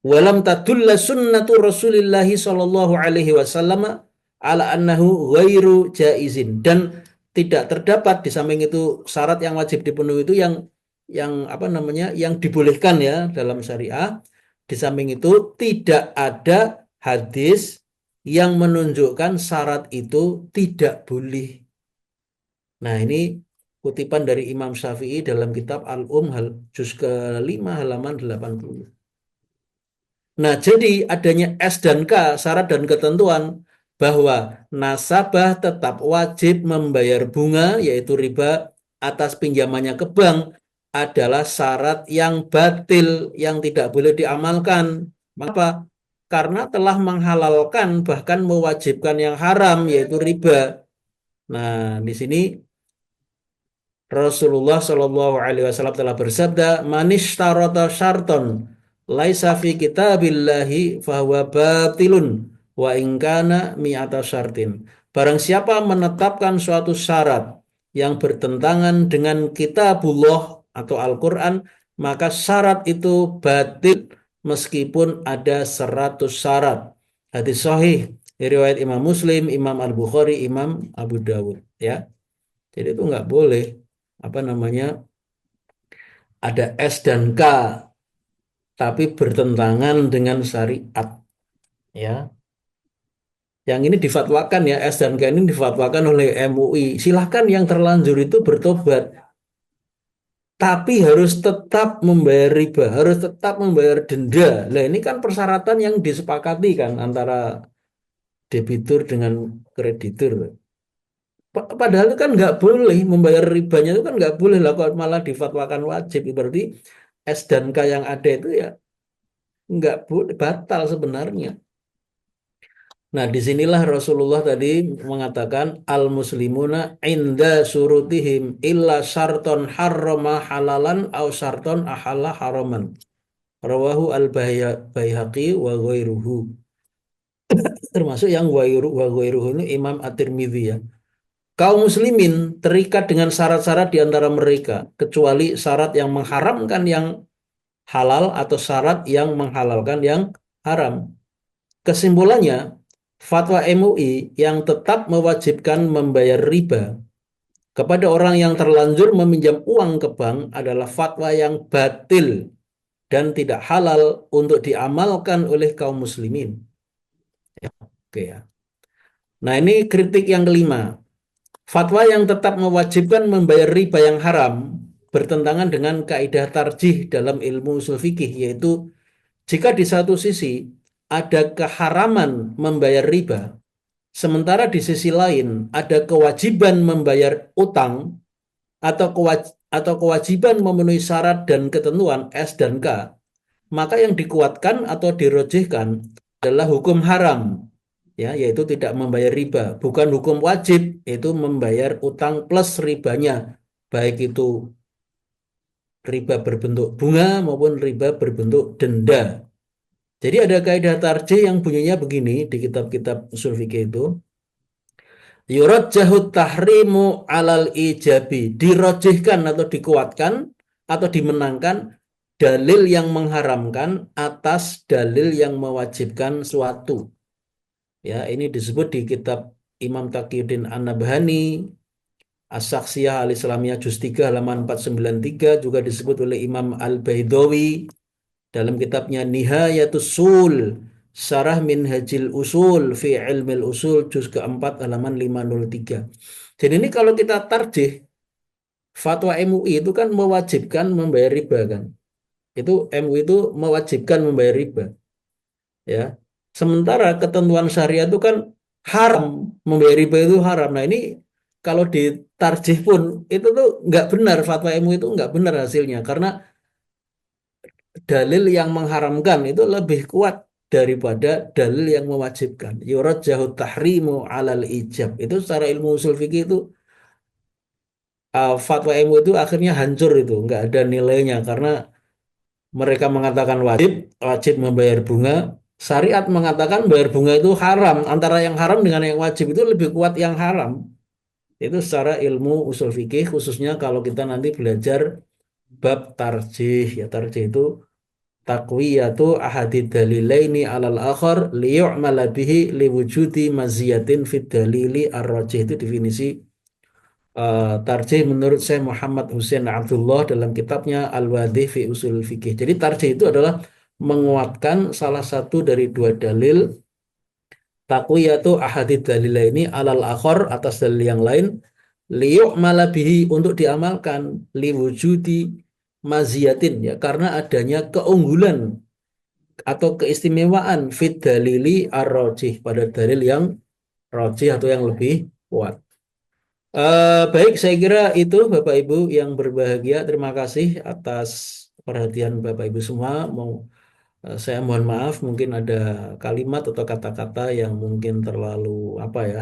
Walam tadulla sunnatu Rasulillahi sallallahu alaihi wasallam ala annahu ghairu jaizin, dan tidak terdapat di samping itu syarat yang wajib dipenuhi itu yang apa namanya yang dibolehkan ya dalam syariah. Di samping itu tidak ada hadis yang menunjukkan syarat itu tidak boleh. Nah, ini kutipan dari Imam Syafi'i dalam kitab Al-Um juz ke-5 halaman 80. Nah, jadi adanya S dan K, syarat dan ketentuan bahwa nasabah tetap wajib membayar bunga, yaitu riba, atas pinjamannya ke bank adalah syarat yang batil, yang tidak boleh diamalkan. Mengapa? Karena telah menghalalkan bahkan mewajibkan yang haram, yaitu riba. Nah, di sini Rasulullah Shallallahu Alaihi Wasallam telah bersabda, "Manish tarota syarton, laisa fi kitabillahi fahuwa batilun, wa ingkana mi'ata syartin." Barang siapa menetapkan suatu syarat yang bertentangan dengan kitabullah atau Al-Quran, maka syarat itu batil meskipun ada 100 syarat. Hadis sahih riwayat Imam Muslim, Imam Al-Bukhari, Imam Abu Dawud. Ya, jadi itu nggak boleh apa namanya ada S dan K tapi bertentangan dengan syariat ya. Yang ini difatwakan ya, S dan K ini difatwakan oleh MUI. Silahkan yang terlanjur itu bertobat, tapi harus tetap membayar riba, harus tetap membayar denda. Nah, ini kan persyaratan yang disepakati kan antara debitur dengan kreditur. Padahal itu kan nggak boleh membayar ribanya, itu kan nggak boleh lah, kok malah difatwakan wajib. Berarti S dan K yang ada itu ya nggak boleh, batal sebenarnya. Nah, disinilah Rasulullah tadi mengatakan al muslimuna inda surutihim illa syarton harrama halalan au syarton ahalla haraman. Rawahu al Baihaqi wa ghairuhu. Termasuk yang wa ghairuhu ini Imam At-Tirmidzi ya. Kaum muslimin terikat dengan syarat-syarat di antara mereka, kecuali syarat yang mengharamkan yang halal atau syarat yang menghalalkan yang haram. Kesimpulannya, fatwa MUI yang tetap mewajibkan membayar riba kepada orang yang terlanjur meminjam uang ke bank adalah fatwa yang batil dan tidak halal untuk diamalkan oleh kaum muslimin. Oke ya. Nah, ini kritik yang kelima. Fatwa yang tetap mewajibkan membayar riba yang haram bertentangan dengan kaidah tarjih dalam ilmu usul fikih, yaitu jika di satu sisi ada keharaman membayar riba, sementara di sisi lain ada kewajiban membayar utang atau kewajiban memenuhi syarat dan ketentuan S dan K, maka yang dikuatkan atau dirojihkan adalah hukum haram, ya, yaitu tidak membayar riba, bukan hukum wajib, yaitu membayar utang plus ribanya, baik itu riba berbentuk bunga maupun riba berbentuk denda. Jadi ada kaidah tarjih yang bunyinya begini di kitab-kitab usul fikih itu, yurajjahu tahrimu alal ijabi, dirojihkan atau dikuatkan atau dimenangkan dalil yang mengharamkan atas dalil yang mewajibkan suatu. Ya, ini disebut di kitab Imam Taqiyuddin An-Nabhani, As-Saksiyah Al-Islamiyah Juz 3 halaman 493, juga disebut oleh Imam Al-Baidawi dalam kitabnya Nihayatus Sul, Syarah Minhajil Usul fi Ilmil Usul Juz keempat halaman 503. Jadi ini kalau kita tarjih, fatwa MUI itu kan mewajibkan membayar riba kan. Itu MUI itu mewajibkan membayar riba. Ya. Sementara ketentuan syariat itu kan haram, membayar riba itu haram. Nah, ini kalau ditarjih pun itu tuh nggak benar, fatwa MUI itu nggak benar hasilnya, karena dalil yang mengharamkan itu lebih kuat daripada dalil yang mewajibkan. Yurajjahu tahrimu alal ijab. Itu secara ilmu usul fikih itu fatwa MUI itu akhirnya hancur, itu nggak ada nilainya karena mereka mengatakan wajib, wajib membayar bunga, Syariat mengatakan bayar bunga itu haram. Antara yang haram dengan yang wajib itu lebih kuat yang haram. Itu secara ilmu usul fikih, khususnya kalau kita nanti belajar bab tarjih. Ya, tarjih itu taqwiyatu ahadid dalilaini alal akhar liyu'mala bihi liwujudi maziyatin fid dalili ar-rajih. Itu definisi tarjih menurut saya Muhammad Hussein Abdullah dalam kitabnya Al-Wadih fi Usul Fikih. Jadi tarjih itu adalah menguatkan salah satu dari dua dalil taqwiyatu ahadid dalilaini alal akhar atas dalil yang lain liyu'mala bihi untuk diamalkan liwujudi maziyatin ya karena adanya keunggulan atau keistimewaan fit dalili ar-rajih pada dalil yang rajih atau yang lebih kuat. Baik, saya kira itu Bapak Ibu yang berbahagia. Terima kasih atas perhatian Bapak Ibu semua. Saya mohon maaf, mungkin ada kalimat atau kata-kata yang mungkin terlalu apa ya,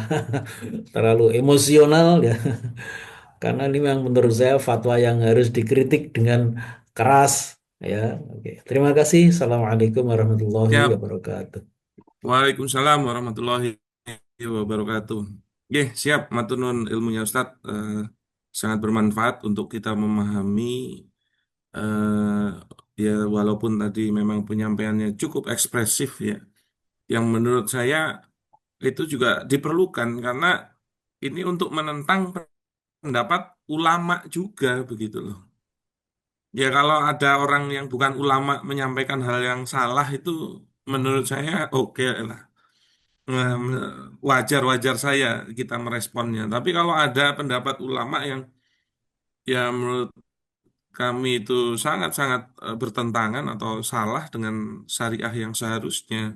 terlalu emosional ya. Karena ini memang menurut saya fatwa yang harus dikritik dengan keras ya. Oke, terima kasih. Assalamualaikum warahmatullahi Siap. wabarakatuh. Waalaikumsalam warahmatullahi wabarakatuh. Oke, siap. Matur nuwun ilmunya Ustadz. Sangat bermanfaat untuk kita memahami ya walaupun tadi memang penyampaiannya cukup ekspresif ya. Yang menurut saya itu juga diperlukan karena ini untuk menentang pendapat ulama juga begitu loh. Ya kalau ada orang yang bukan ulama menyampaikan hal yang salah itu menurut saya oke lah. Wajar-wajar saya kita meresponnya. Tapi kalau ada pendapat ulama yang ya menurut kami itu sangat-sangat bertentangan atau salah dengan syariah yang seharusnya,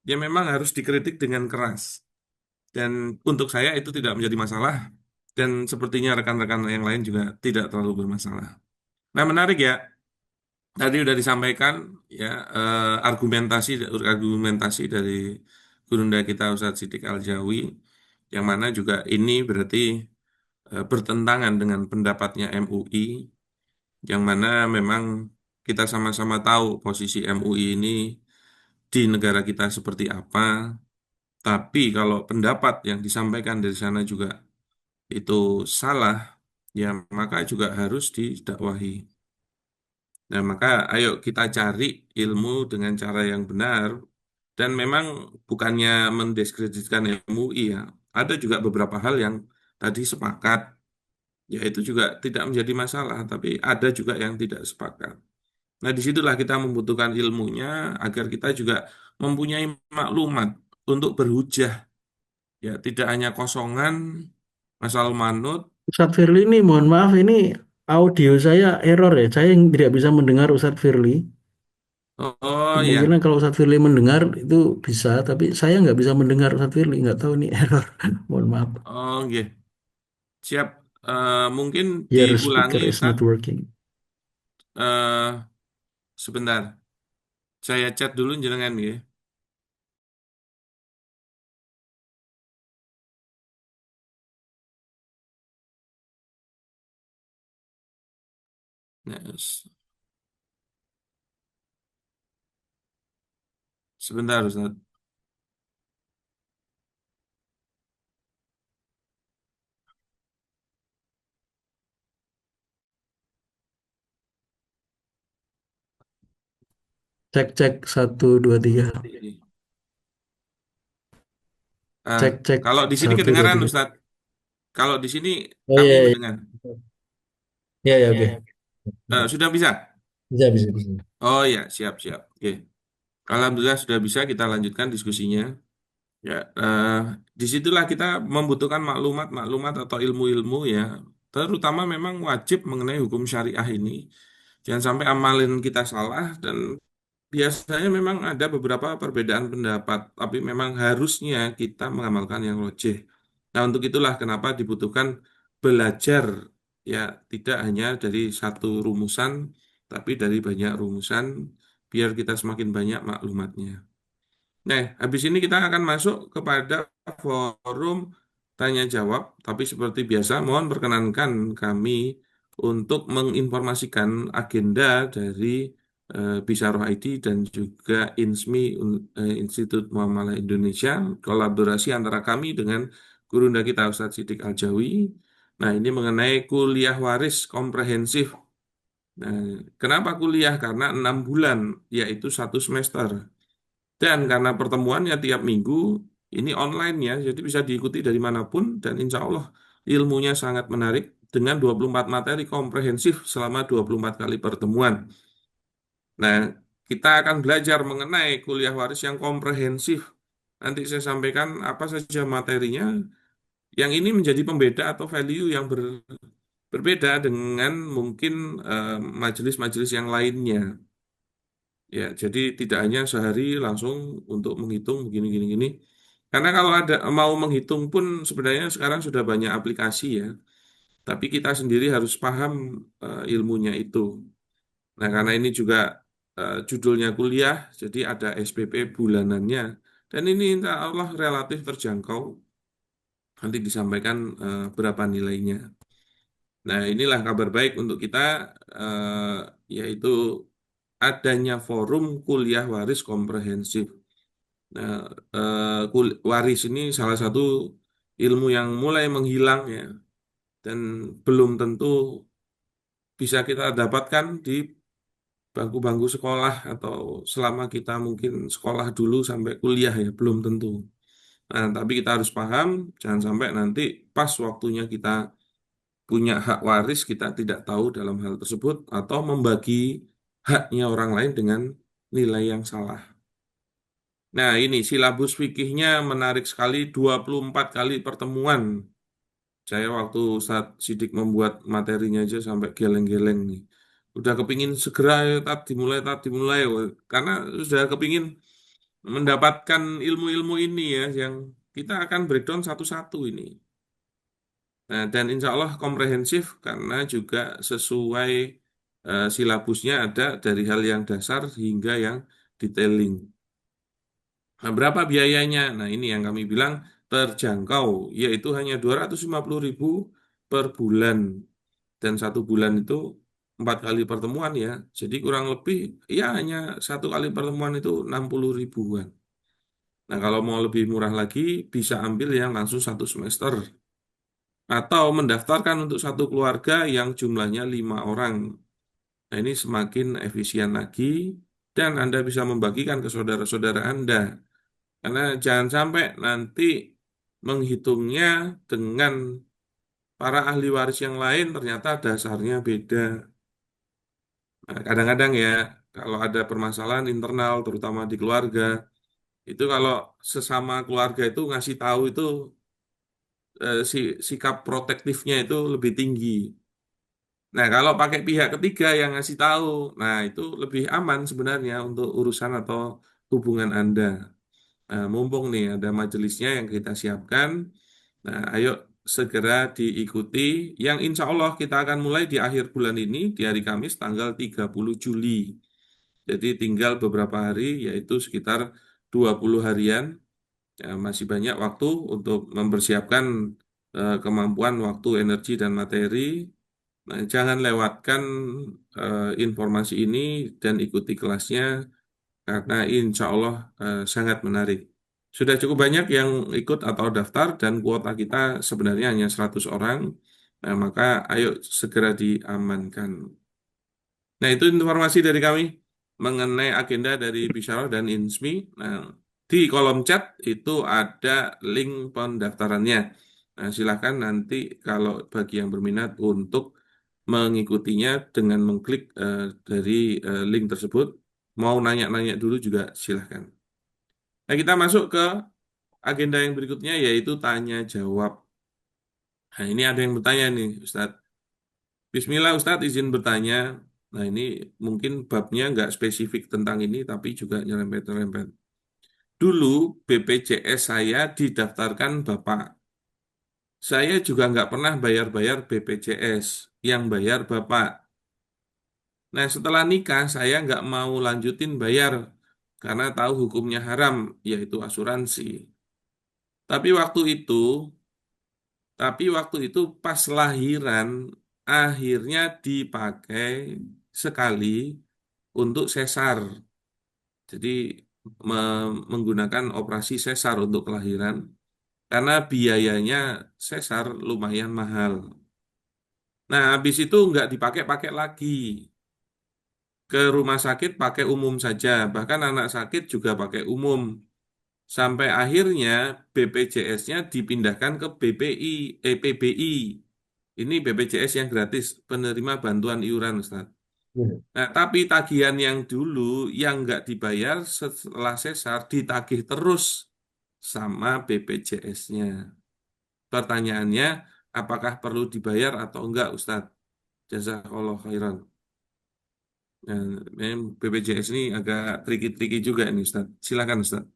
ya memang harus dikritik dengan keras. Dan untuk saya itu tidak menjadi masalah. Dan sepertinya rekan-rekan yang lain juga tidak terlalu bermasalah. Nah, menarik ya. Tadi sudah disampaikan ya argumentasi argumentasi dari gurunda kita Ustadz Siddiq Al-Jawi yang mana juga ini berarti bertentangan dengan pendapatnya MUI yang mana memang kita sama-sama tahu posisi MUI ini di negara kita seperti apa, tapi kalau pendapat yang disampaikan dari sana juga itu salah, ya maka juga harus didakwahi. Nah, maka ayo kita cari ilmu dengan cara yang benar dan memang bukannya mendiskreditkan MUI ya. Ada juga beberapa hal yang tadi sepakat, ya itu juga tidak menjadi masalah, tapi ada juga yang tidak sepakat. Nah, disitulah kita membutuhkan ilmunya agar kita juga mempunyai maklumat untuk berhujah, ya tidak hanya kosongan, asal manut. Ustadz Firly ini mohon maaf ini audio saya error ya. Saya yang tidak bisa mendengar Ustadz Firly. Oh, oh, Kemungkinan ya, kalau Ustadz Firly mendengar itu bisa, tapi saya nggak bisa mendengar Ustadz Firly. Nggak tahu ini error. Mohon maaf. oh, iya. Siap. Mungkin Your diulangi, speaker is Ustaz. not working. Sebentar. Saya chat dulu jenengan ya. Nah, sebentar, Ustaz. Cek cek satu dua tiga. Ah, Cek cek kalau di sini satu dua kedengaran, tiga. Ustaz. Kalau di sini Oh kami iya iya. mendengar. Iya iya oke. Sudah bisa? Bisa bisa bisa. Oh ya, siap, siap. Oke. Alhamdulillah sudah bisa kita lanjutkan diskusinya. Ya, disitulah kita membutuhkan maklumat-maklumat atau ilmu-ilmu ya, terutama memang wajib mengenai hukum syariah ini. Jangan sampai amalin kita salah dan biasanya memang ada beberapa perbedaan pendapat, tapi memang harusnya kita mengamalkan yang logik. Nah, untuk itulah kenapa dibutuhkan belajar ya, tidak hanya dari satu rumusan, tapi dari banyak rumusan, biar kita semakin banyak maklumatnya. Nah, habis ini kita akan masuk kepada forum tanya jawab, tapi seperti biasa, mohon perkenankan kami untuk menginformasikan agenda dari Bisaroh ID dan juga INSMI, Institut Muamalah Indonesia, kolaborasi antara kami dengan gurunda kita Ustadz Sidik Aljawi. Nah, ini mengenai kuliah waris komprehensif. Nah, kenapa kuliah? Karena 6 bulan, yaitu 1 semester. Dan karena pertemuannya tiap minggu, ini online ya, jadi bisa diikuti dari manapun, dan insya Allah ilmunya sangat menarik dengan 24 materi komprehensif selama 24 kali pertemuan. Nah, kita akan belajar mengenai kuliah waris yang komprehensif. Nanti saya sampaikan apa saja materinya. Yang ini menjadi pembeda atau value yang berbeda dengan mungkin majelis-majelis yang lainnya. Ya, jadi tidak hanya sehari langsung untuk menghitung begini-gini gini. Karena kalau ada mau menghitung pun sebenarnya sekarang sudah banyak aplikasi ya. Tapi kita sendiri harus paham ilmunya itu. Nah, karena ini juga judulnya kuliah, jadi ada SPP bulanannya. Dan ini insya Allah relatif terjangkau. Nanti disampaikan berapa nilainya. Nah, inilah kabar baik untuk kita, yaitu adanya forum kuliah waris komprehensif. Nah, waris ini salah satu ilmu yang mulai menghilang ya, dan belum tentu bisa kita dapatkan di bangku-bangku sekolah atau selama kita mungkin sekolah dulu sampai kuliah ya, belum tentu. Nah, tapi kita harus paham, jangan sampai nanti pas waktunya kita punya hak waris, kita tidak tahu dalam hal tersebut atau membagi haknya orang lain dengan nilai yang salah. Nah, ini silabus fikihnya menarik sekali, 24 kali pertemuan. Saya waktu saat Sidik membuat materinya aja sampai geleng-geleng nih. Udah kepingin segera ya, tat dimulai. Karena sudah kepingin mendapatkan ilmu-ilmu ini ya, yang kita akan breakdown satu-satu ini. Nah, dan insya Allah komprehensif karena juga sesuai silabusnya ada dari hal yang dasar hingga yang detailing. Nah, berapa biayanya? Nah, ini yang kami bilang terjangkau, yaitu hanya 250.000 per bulan. Dan 1 bulan itu 4 kali pertemuan ya. Jadi kurang lebih ya hanya 1 kali pertemuan itu 60 ribuan. Nah, kalau mau lebih murah lagi, bisa ambil yang langsung 1 semester. Atau mendaftarkan untuk satu keluarga yang jumlahnya 5 orang. Nah, ini semakin efisien lagi, dan Anda bisa membagikan ke saudara-saudara Anda. Karena jangan sampai nanti menghitungnya dengan para ahli waris yang lain, ternyata dasarnya beda. Nah, kadang-kadang ya, kalau ada permasalahan internal, terutama di keluarga, itu kalau sesama keluarga itu ngasih tahu itu sikap protektifnya itu lebih tinggi. Nah, kalau pakai pihak ketiga yang ngasih tahu, nah itu lebih aman sebenarnya untuk urusan atau hubungan Anda. Nah, mumpung nih ada majelisnya yang kita siapkan, nah ayo segera diikuti, yang insya Allah kita akan mulai di akhir bulan ini, di hari Kamis tanggal 30 Juli. Jadi tinggal beberapa hari, yaitu sekitar 20 harian. Ya, masih banyak waktu untuk mempersiapkan kemampuan, waktu, energi, dan materi. Nah, jangan lewatkan informasi ini dan ikuti kelasnya karena insya Allah sangat menarik. Sudah cukup banyak yang ikut atau daftar dan kuota kita sebenarnya hanya 100 orang. Nah, maka ayo segera diamankan. Nah, itu informasi dari kami mengenai agenda dari Bisyarah dan Insmi. Nah, di kolom chat itu ada link pendaftarannya. Nah, silakan nanti kalau bagi yang berminat untuk mengikutinya dengan mengklik dari link tersebut. Mau nanya-nanya dulu juga silakan. Nah, kita masuk ke agenda yang berikutnya yaitu tanya jawab. Nah, ini ada yang bertanya nih, Ustadz. Bismillah, Ustadz izin bertanya. Nah, ini mungkin babnya nggak spesifik tentang ini, tapi juga nyerempet-nyerempet. Dulu BPJS saya didaftarkan Bapak. Saya juga nggak pernah bayar-bayar BPJS, yang bayar Bapak. Nah, setelah nikah saya nggak mau lanjutin bayar karena tahu hukumnya haram, yaitu asuransi. Tapi waktu itu, tapi waktu itu pas lahiran akhirnya dipakai sekali untuk sesar. Jadi menggunakan operasi sesar untuk kelahiran karena biayanya sesar lumayan mahal. Nah, habis itu nggak dipakai-pakai lagi. Ke rumah sakit pakai umum saja, bahkan anak sakit juga pakai umum. Sampai akhirnya BPJS-nya dipindahkan ke BPI, PBI. Ini BPJS yang gratis, penerima bantuan iuran, Ustaz. Ya. Nah, tapi tagihan yang dulu yang nggak dibayar setelah sesar ditagih terus sama BPJS-nya. Pertanyaannya, apakah perlu dibayar atau enggak, Ustadz? Jazakallah khairan. Nah, memang BPJS ini agak tricky-tricky juga ini, Ustadz. Silakan, Ustadz.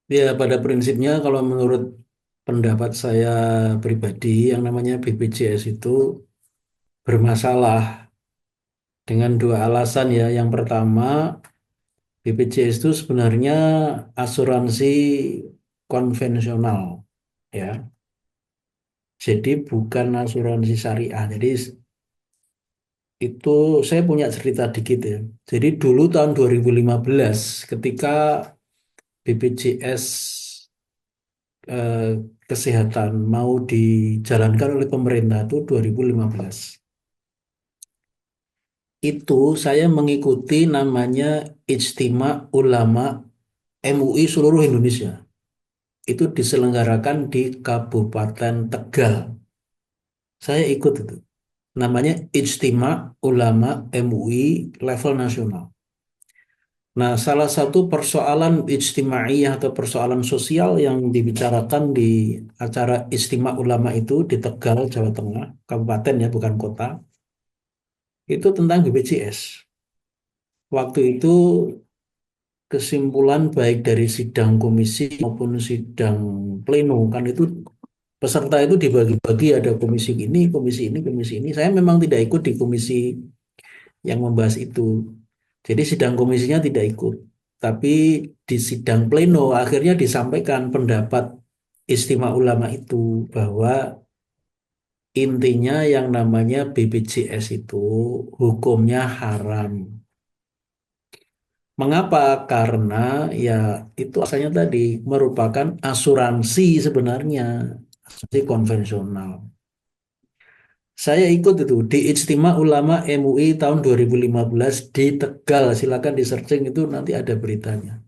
Ya, pada prinsipnya kalau menurut pendapat saya pribadi, yang namanya BPJS itu bermasalah dengan dua alasan ya. Yang pertama, BPJS itu sebenarnya asuransi konvensional ya. Jadi bukan asuransi syariah. Jadi itu saya punya cerita dikit ya. Jadi dulu tahun 2015 ketika BPJS eh, kesehatan mau dijalankan oleh pemerintah itu 2015. Itu saya mengikuti namanya Ijtima Ulama MUI seluruh Indonesia. Itu diselenggarakan di Kabupaten Tegal. Saya ikut itu. Namanya Ijtima Ulama MUI level nasional. Nah, salah satu persoalan ijtimaiyah atau persoalan sosial yang dibicarakan di acara Ijtima Ulama itu di Tegal, Jawa Tengah, kabupaten ya, bukan kota, itu tentang BPJS. Waktu itu kesimpulan baik dari sidang komisi maupun sidang pleno kan itu peserta itu dibagi-bagi ada komisi ini, komisi ini. Saya memang tidak ikut di komisi yang membahas itu. Jadi sidang komisinya tidak ikut. Tapi di sidang pleno akhirnya disampaikan pendapat istimewa ulama itu bahwa intinya yang namanya BPJS itu hukumnya haram. Mengapa? Karena ya itu asalnya tadi merupakan asuransi sebenarnya, asuransi konvensional. Saya ikut itu di Ijtima Ulama MUI tahun 2015 di Tegal. Silakan di searching itu nanti ada beritanya.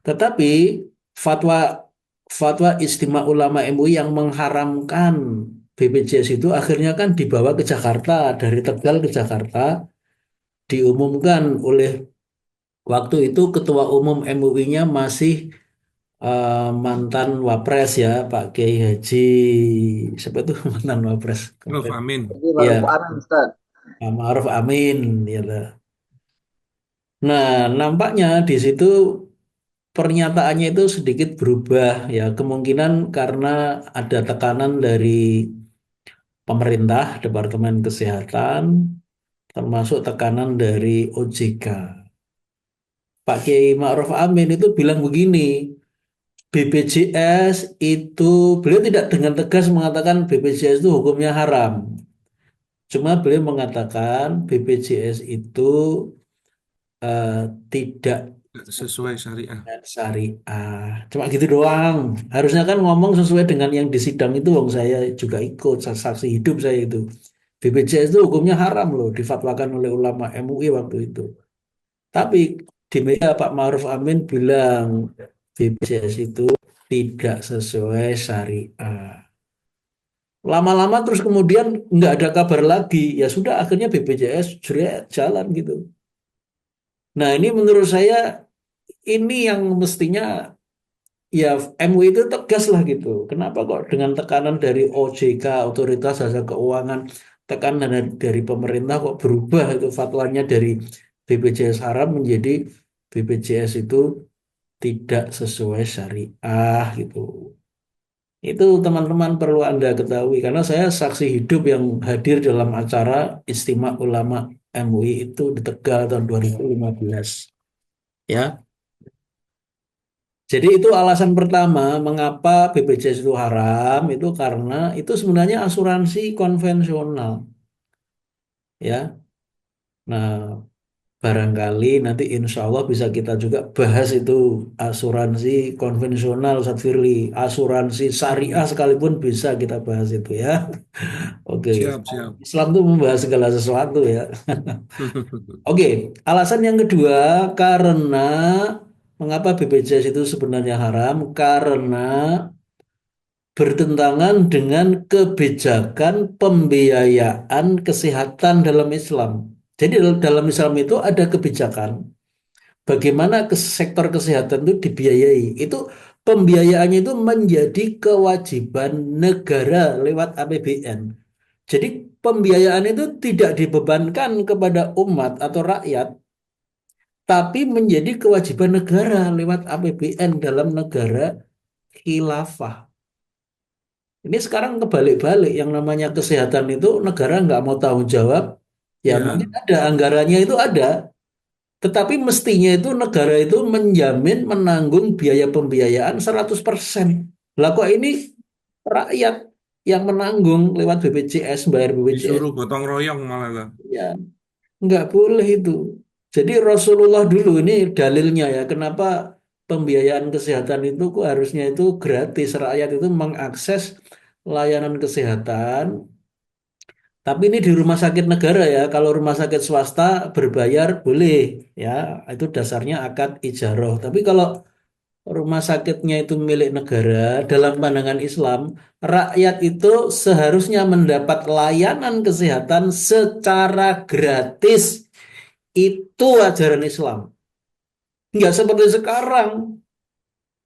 Tetapi fatwa fatwa Ijtima Ulama MUI yang mengharamkan BPJS itu akhirnya kan dibawa ke Jakarta, dari Tegal ke Jakarta, diumumkan oleh waktu itu Ketua Umum MUI-nya masih mantan Wapres ya, Pak Kiai Haji, siapa itu mantan Wapres Prof. kemarin? Amin. Jadi Ya, Maruf Amin Ustaz. Pak Ma'ruf Amin, ya lah. Nah, nampaknya di situ pernyataannya itu sedikit berubah ya, kemungkinan karena ada tekanan dari pemerintah, Departemen Kesehatan, termasuk tekanan dari OJK. Pak Kiai Ma'ruf Amin itu bilang begini, BPJS itu beliau tidak dengan tegas mengatakan BPJS itu hukumnya haram. Cuma beliau mengatakan BPJS itu eh, tidak Sesuai syariah. syariah. Cuma gitu doang. Harusnya kan ngomong sesuai dengan yang di sidang itu, wong saya juga ikut, saksi hidup saya itu. BPJS itu hukumnya haram loh, difatwakan oleh ulama MUI waktu itu. Tapi di media Pak Ma'ruf Amin bilang BPJS itu tidak sesuai syariah. Lama-lama terus kemudian nggak ada kabar lagi. Ya sudah akhirnya BPJS jalan gitu. Nah ini menurut saya ini yang mestinya ya MUI itu tegas lah gitu. Kenapa kok dengan tekanan dari OJK, Otoritas Jasa Keuangan, tekanan dari pemerintah kok berubah itu fatwanya dari BPJS haram menjadi BPJS itu tidak sesuai syariah gitu. Itu teman-teman perlu Anda ketahui karena saya saksi hidup yang hadir dalam acara Istimewa Ulama MUI itu di Tegal tahun 2015. Ya. Jadi itu alasan pertama mengapa BPJS itu haram itu karena itu sebenarnya asuransi konvensional ya. Nah, barangkali nanti insya Allah bisa kita juga bahas itu asuransi konvensional, Ustaz Firly, asuransi syariah Hmm, sekalipun bisa kita bahas itu ya. Oke, siap, siap. Islam tuh membahas segala sesuatu ya. Oke, alasan yang kedua karena mengapa BPJS itu sebenarnya haram? Karena bertentangan dengan kebijakan pembiayaan kesehatan dalam Islam. Jadi dalam Islam itu ada kebijakan bagaimana ke sektor kesehatan itu dibiayai. Itu pembiayaannya itu menjadi kewajiban negara lewat APBN. Jadi pembiayaan itu tidak dibebankan kepada umat atau rakyat, tapi menjadi kewajiban negara lewat APBN dalam negara khilafah. Ini sekarang kebalik-balik, yang namanya kesehatan itu negara nggak mau tanggung jawab, ya mungkin Ya, ada anggarannya itu ada, tetapi mestinya itu negara itu menjamin menanggung biaya pembiayaan 100%. Lah kok ini rakyat yang menanggung lewat BPJS, bayar BPJS, disuruh gotong royong malah lah. ya nggak boleh itu. Jadi Rasulullah dulu ini dalilnya ya, kenapa pembiayaan kesehatan itu kok harusnya itu gratis, rakyat itu mengakses layanan kesehatan. Tapi ini di rumah sakit negara ya, kalau rumah sakit swasta berbayar boleh ya, itu dasarnya akad ijaroh. Tapi kalau rumah sakitnya itu milik negara, dalam pandangan Islam, rakyat itu seharusnya mendapat layanan kesehatan secara gratis. Itu ajaran Islam. Nggak seperti sekarang,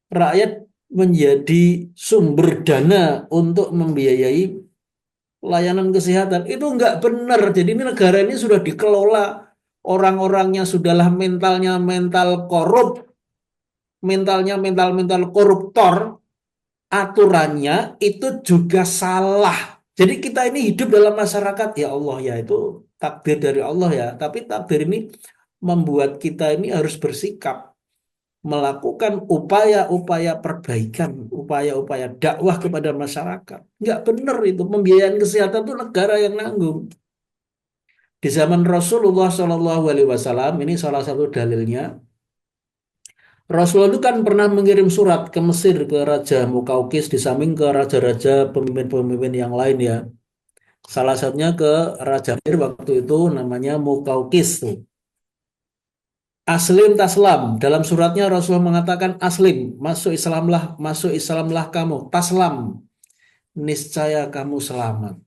rakyat menjadi sumber dana untuk membiayai layanan kesehatan. Itu nggak benar. Jadi ini negara ini sudah dikelola. Orang-orangnya sudahlah mentalnya mental korup, mentalnya mental-mental koruptor, aturannya itu juga salah. Jadi kita ini hidup dalam masyarakat, ya Allah ya itu takdir dari Allah ya. Tapi takdir ini membuat kita ini harus bersikap melakukan upaya-upaya perbaikan, upaya-upaya dakwah kepada masyarakat. Nggak benar itu, pembiayaan kesehatan itu negara yang nanggung. Di zaman Rasulullah SAW, ini salah satu dalilnya, Rasulullah itu kan pernah mengirim surat ke Mesir, ke Raja Mukaukis, di samping ke raja-raja pemimpin-pemimpin yang lain ya. Salah satunya ke Raja Mesir waktu itu namanya Mukaukis tuh. Aslim taslam. Dalam suratnya Rasulullah mengatakan aslim, masuk Islamlah kamu. Taslam, niscaya kamu selamat.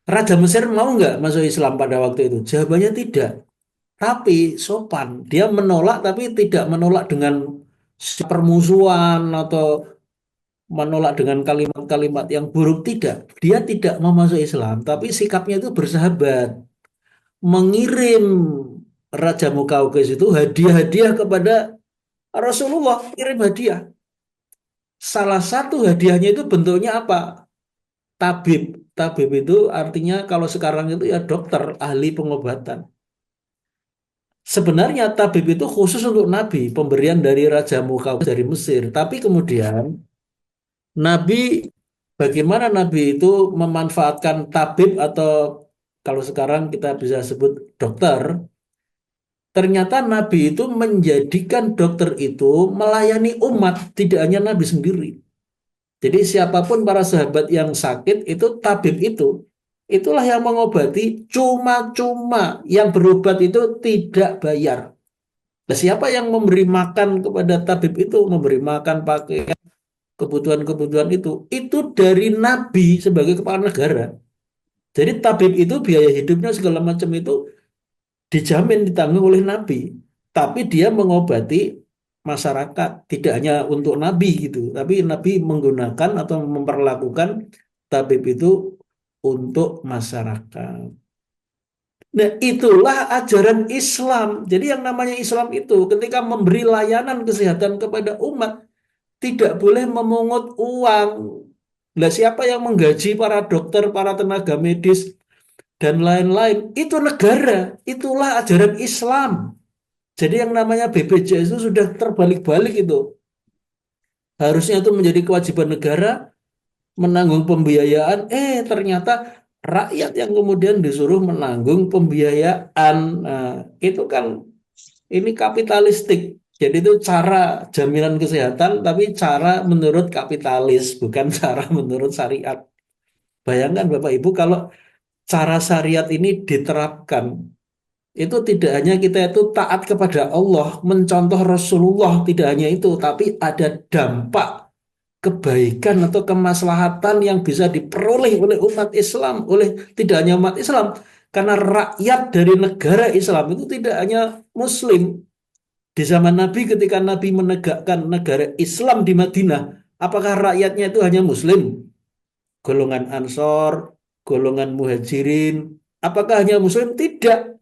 Raja Mesir mau nggak masuk Islam pada waktu itu? Jawabannya tidak. Tapi sopan, dia menolak tapi tidak menolak dengan permusuhan atau menolak dengan kalimat-kalimat yang buruk, tidak. Dia tidak mau masuk Islam, tapi sikapnya itu bersahabat. Mengirim Raja Mukaukis itu hadiah-hadiah kepada Rasulullah, kirim hadiah. Salah satu hadiahnya itu bentuknya apa? Tabib. Tabib itu artinya kalau sekarang itu ya dokter, ahli pengobatan. Sebenarnya tabib itu khusus untuk Nabi, pemberian dari Raja Mukaukis dari Mesir. Tapi kemudian Nabi, bagaimana Nabi itu memanfaatkan tabib atau kalau sekarang kita bisa sebut dokter, ternyata Nabi itu menjadikan dokter itu melayani umat, tidak hanya Nabi sendiri. Jadi siapapun para sahabat yang sakit itu tabib itu, itulah yang mengobati cuma-cuma, yang berobat itu tidak bayar. Nah, siapa yang memberi makan kepada tabib itu, memberi makan, pakai kebutuhan-kebutuhan itu dari Nabi sebagai kepala negara. Jadi tabib itu biaya hidupnya segala macam itu dijamin ditanggung oleh Nabi. Tapi dia mengobati masyarakat, tidak hanya untuk Nabi gitu. Tapi Nabi menggunakan atau memperlakukan tabib itu untuk masyarakat. Nah, itulah ajaran Islam. Jadi yang namanya Islam itu ketika memberi layanan kesehatan kepada umat tidak boleh memungut uang. Lah siapa yang menggaji para dokter, para tenaga medis dan lain-lain? Itu negara. Itulah ajaran Islam. Jadi yang namanya BPJS itu sudah terbalik-balik itu. Harusnya itu menjadi kewajiban negara menanggung pembiayaan, ternyata rakyat yang kemudian disuruh menanggung pembiayaan. Nah, itu kan ini kapitalistik. Jadi itu cara jaminan kesehatan, tapi cara menurut kapitalis, bukan cara menurut syariat. Bayangkan Bapak Ibu kalau cara syariat ini diterapkan, itu tidak hanya kita itu taat kepada Allah, mencontoh Rasulullah, tidak hanya itu, tapi ada dampak kebaikan atau kemaslahatan yang bisa diperoleh oleh umat Islam, oleh tidak hanya umat Islam, karena rakyat dari negara Islam itu tidak hanya Muslim. Di zaman Nabi ketika Nabi menegakkan negara Islam di Madinah, apakah rakyatnya itu hanya Muslim? Golongan Ansor, golongan Muhajirin, apakah hanya Muslim? Tidak.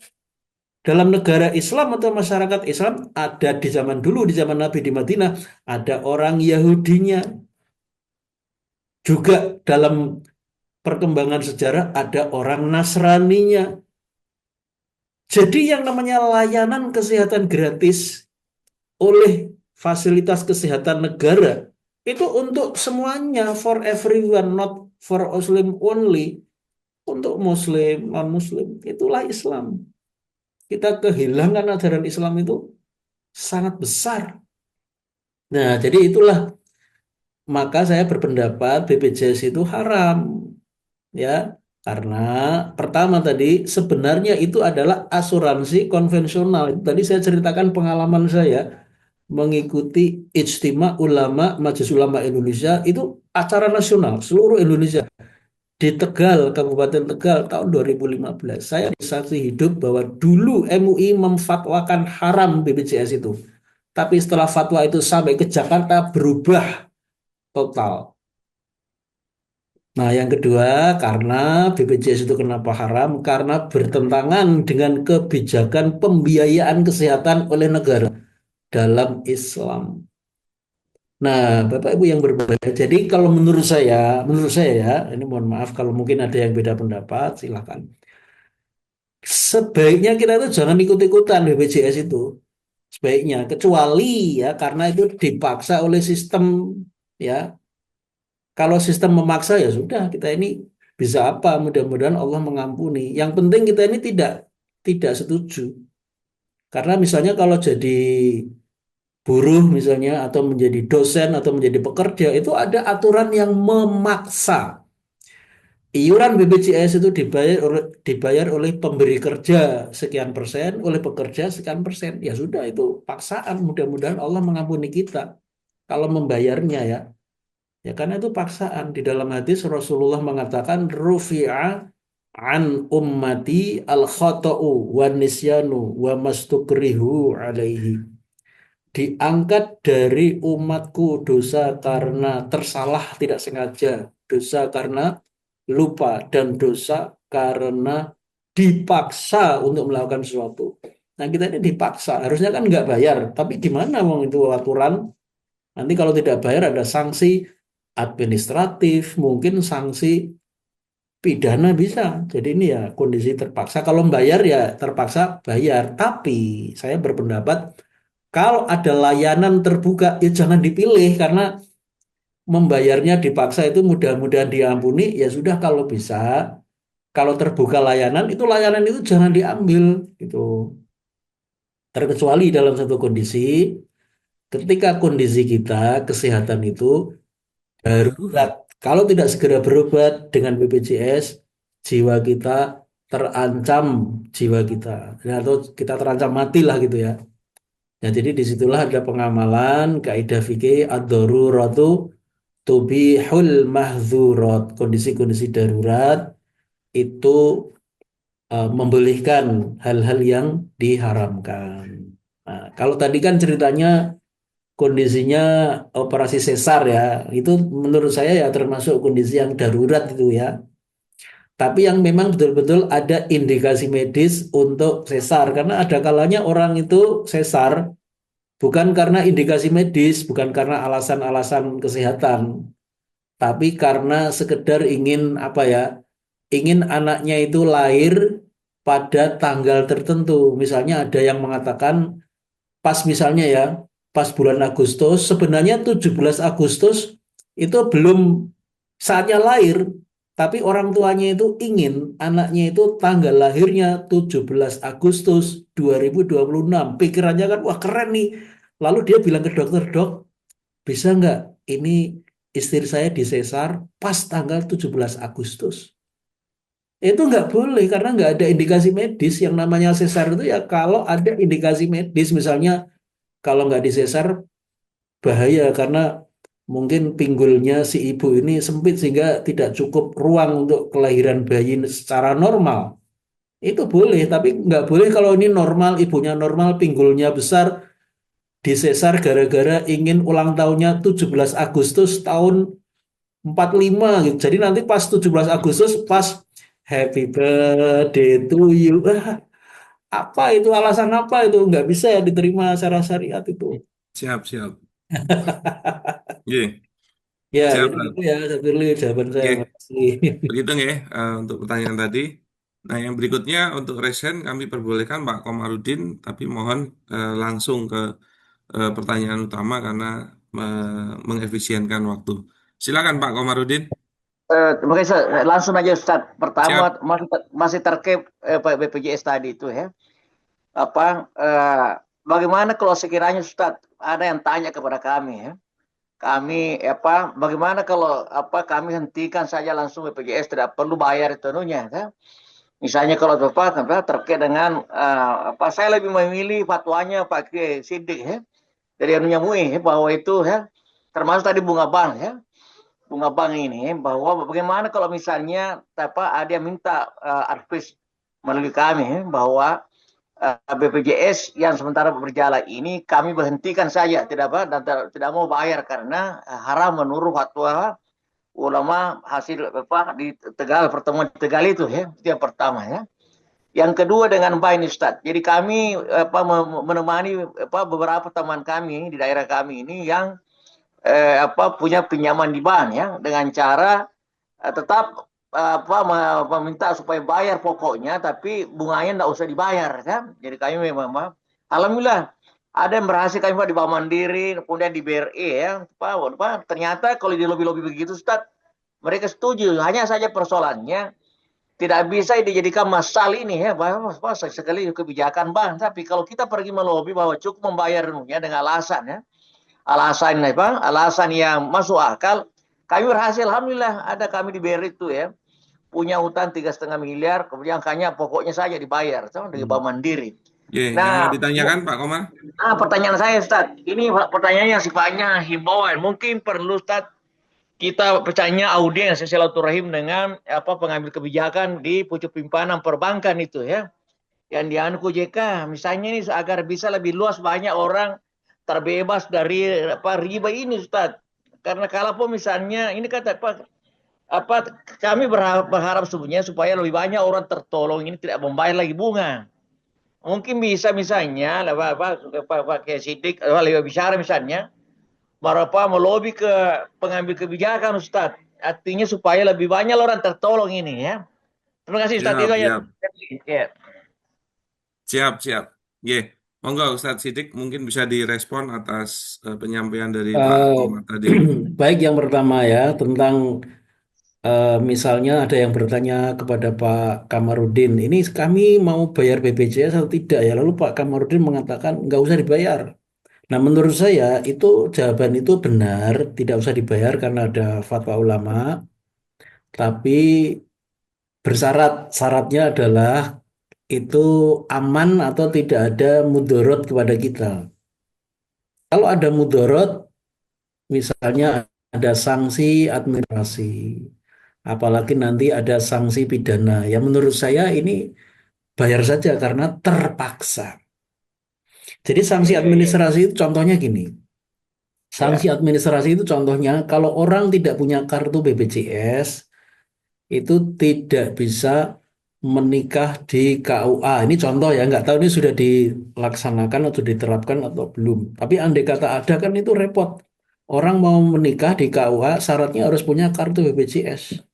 Dalam negara Islam atau masyarakat Islam ada di zaman dulu, di zaman Nabi di Madinah, ada orang Yahudinya. Juga dalam perkembangan sejarah ada orang Nasraninya. Jadi yang namanya layanan kesehatan gratis oleh fasilitas kesehatan negara itu untuk semuanya, for everyone, not for Muslim only. Untuk Muslim, non-Muslim, itulah Islam. Kita kehilangan ajaran Islam itu sangat besar. Nah, jadi itulah maka saya berpendapat BPJS itu haram, ya, karena pertama tadi sebenarnya itu adalah asuransi konvensional. Tadi saya ceritakan pengalaman saya mengikuti Ijtima Ulama Majelis Ulama Indonesia, itu acara nasional seluruh Indonesia di Tegal, Kabupaten Tegal tahun 2015. Saya saksi hidup bahwa dulu MUI memfatwakan haram BPJS itu. Tapi setelah fatwa itu sampai ke Jakarta berubah total. Nah, yang kedua, karena BPJS itu kenapa haram? Karena bertentangan dengan kebijakan pembiayaan kesehatan oleh negara dalam Islam. Nah, Bapak Ibu yang berbeda. Jadi kalau menurut saya ya, ini mohon maaf kalau mungkin ada yang beda pendapat, silakan. Sebaiknya kita itu jangan ikut-ikutan BPJS itu. Sebaiknya, kecuali ya karena itu dipaksa oleh sistem, ya. Kalau sistem memaksa ya sudah, kita ini bisa apa? Mudah-mudahan Allah mengampuni. Yang penting kita ini tidak setuju. Karena misalnya kalau jadi buruh misalnya atau menjadi dosen atau menjadi pekerja itu ada aturan yang memaksa. Iuran BPJS itu dibayar oleh pemberi kerja sekian persen, oleh pekerja sekian persen. Ya sudah itu paksaan. Mudah-mudahan Allah mengampuni kita kalau membayarnya ya. Ya karena itu paksaan. Di dalam hadis Rasulullah mengatakan rufi'a an ummati al khata'u wa nisyanu wa mastukrihu alaihi. Diangkat dari umatku dosa karena tersalah tidak sengaja, dosa karena lupa, dan dosa karena dipaksa untuk melakukan sesuatu. Nah kita ini dipaksa, harusnya kan nggak bayar, tapi gimana wong itu aturan? Nanti kalau tidak bayar ada sanksi administratif, mungkin sanksi pidana bisa. Jadi ini ya kondisi terpaksa. Kalau bayar ya terpaksa bayar. Tapi saya berpendapat kalau ada layanan terbuka ya jangan dipilih karena membayarnya dipaksa itu mudah-mudahan diampuni. Ya sudah kalau bisa, kalau terbuka layanan itu jangan diambil gitu. Terkecuali dalam satu kondisi, ketika kondisi kita kesehatan itu darurat. Kalau tidak segera berobat dengan BPJS, jiwa kita terancam, jiwa kita, ya, atau kita terancam mati lah gitu ya. Ya, jadi disitulah ada pengamalan kaidah fikih ad-daruratu tubihul mahzurat. Kondisi-kondisi darurat itu membolehkan hal-hal yang diharamkan. Nah, kalau tadi kan ceritanya kondisinya operasi sesar ya, itu menurut saya ya termasuk kondisi yang darurat itu ya. Tapi yang memang betul-betul ada indikasi medis untuk sesar, karena ada kalanya orang itu sesar bukan karena indikasi medis, bukan karena alasan-alasan kesehatan, tapi karena sekedar ingin apa ya, ingin anaknya itu lahir pada tanggal tertentu. Misalnya ada yang mengatakan pas misalnya ya, pas bulan Agustus, sebenarnya 17 Agustus itu belum saatnya lahir, Tapi orang tuanya itu ingin anaknya itu tanggal lahirnya 17 Agustus 2026. Pikirannya kan, wah keren nih. Lalu dia bilang ke dokter, dok, bisa nggak ini istri saya disesar pas tanggal 17 Agustus? Itu nggak boleh karena nggak ada indikasi medis. Yang namanya sesar itu ya kalau ada indikasi medis, misalnya kalau nggak disesar bahaya karena mungkin pinggulnya si ibu ini sempit sehingga tidak cukup ruang untuk kelahiran bayi secara normal. Itu boleh, tapi nggak boleh kalau ini normal, ibunya normal, pinggulnya besar, disesar gara-gara ingin ulang tahunnya 17 Agustus tahun 45 gitu. Jadi nanti pas 17 Agustus pas happy birthday to you. Apa itu alasan apa itu nggak bisa ya diterima secara syariat itu. Siap, siap. Oke, Ya, siap, jadi itu Ustaz. ya, Firly, jawaban saya. Oke, Makasih. begitu nggak ya untuk pertanyaan tadi. Nah, yang berikutnya untuk resen kami perbolehkan Pak Komarudin, tapi mohon langsung ke pertanyaan utama karena mengefisienkan waktu. Silakan Pak Komarudin. Terima kasih. Langsung aja Ustaz. Pertama Siap. masih terkait BPJS tadi itu ya. Apa bagaimana kalau sekiranya Ustaz ada yang tanya kepada kami ya. Kami bagaimana kalau kami hentikan saja langsung BPJS tidak perlu bayar itu ya kan? Misalnya kalau terkait dengan saya lebih memilih fatwanya pakai sidik ya dari anunya MUI ya, bahwa itu ya termasuk tadi bunga bank ini bahwa bagaimana kalau misalnya ada yang minta advice melalui kami bahwa BPJS yang sementara berjalan ini kami berhentikan saja dan tidak mau bayar karena haram menurut fatwa ulama hasil di Tegal pertemuan di Tegal itu ya itu yang pertama ya. Yang kedua dengan Bain Ustadz. Jadi kami menemani beberapa teman kami di daerah kami ini yang punya pinjaman di bank ya dengan cara tetap meminta supaya bayar pokoknya tapi bunganya tidak usah dibayar kan. Jadi kami memang alhamdulillah ada yang berhasil kami di Bank Mandiri kemudian di BRI ya ternyata kalau di lobi-lobi begitu Ustaz mereka setuju hanya saja persoalannya tidak bisa dijadikan masal ini ya bahwa sekali kebijakan bank tapi kalau kita pergi melobi bahwa cukup membayar dengan alasan ya alasan yang masuk akal kami berhasil alhamdulillah ada kami di BRI itu ya punya utang 3,5 miliar kemudian hanya pokoknya saja dibayar dari Bank Mandiri. Oke, yang mau Nah, ditanyakan Pak Komar? pertanyaan saya Ustaz ini pertanyaan yang sifatnya himbauan mungkin perlu Ustaz kita percaya audiens silaturahim dengan pengambil kebijakan di pucuk pimpanan perbankan itu ya yang dianu JK misalnya ini agar bisa lebih luas banyak orang terbebas dari riba ini Ustaz karena kalaupun misalnya ini kata kami berharap sebenarnya supaya lebih banyak orang tertolong ini tidak membayar lagi bunga mungkin bisa misalnya pakai sidik lebih bicara misalnya melobi ke pengambil kebijakan Ustaz artinya supaya lebih banyak orang tertolong ini ya terima kasih Ustaz itu Siap, aja siap. ya. Siap, siap. Oke, monggo Ustadz Sidik mungkin bisa direspon atas penyampaian dari Pak Eh, Komar tadi. baik yang pertama ya tentang misalnya ada yang bertanya kepada Pak Kamarudin, ini kami mau bayar BPJS atau tidak ya? Lalu Pak Kamarudin mengatakan nggak usah dibayar. Nah, menurut saya itu jawaban itu benar, tidak usah dibayar karena ada fatwa ulama, tapi bersyarat, syaratnya adalah itu aman atau tidak ada mudorot kepada kita. Kalau ada mudorot, misalnya ada sanksi administrasi, apalagi nanti ada sanksi pidana. Ya menurut saya ini bayar saja karena terpaksa. Jadi sanksi Ya, ya, administrasi itu contohnya gini. Sanksi ya. administrasi itu contohnya kalau orang tidak punya kartu BPJS itu tidak bisa menikah di KUA. Ini contoh ya, nggak tahu ini sudah dilaksanakan atau diterapkan atau belum. Tapi andai kata ada kan itu repot. Orang mau menikah di KUA syaratnya harus punya kartu BPJS.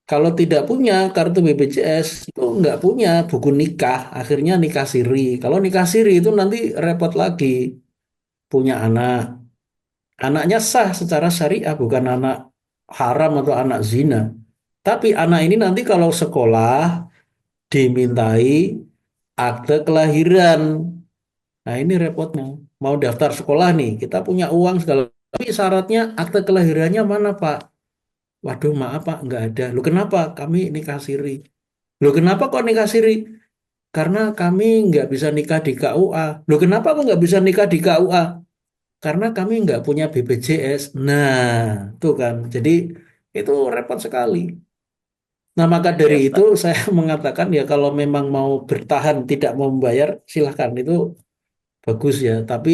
Kalau tidak punya kartu BPJS itu nggak punya buku nikah, akhirnya nikah siri. Kalau nikah siri itu nanti repot lagi punya anak. Anaknya sah secara syariah, bukan anak haram atau anak zina. Tapi anak ini nanti kalau sekolah dimintai akte kelahiran. Nah, ini repotnya. Mau daftar sekolah nih, kita punya uang segala. Tapi syaratnya akte kelahirannya mana, Pak? Waduh, maaf Pak, nggak ada. Lu kenapa? Kami nikah siri. Lu kenapa kok nikah siri? Karena kami nggak bisa nikah di KUA. Lu kenapa kok nggak bisa nikah di KUA? Karena kami nggak punya BPJS. Nah, tuh kan. Jadi itu repot sekali. Nah, maka dari Ya, itu Ustaz. saya mengatakan ya kalau memang mau bertahan tidak mau membayar, silahkan. Itu bagus ya. Tapi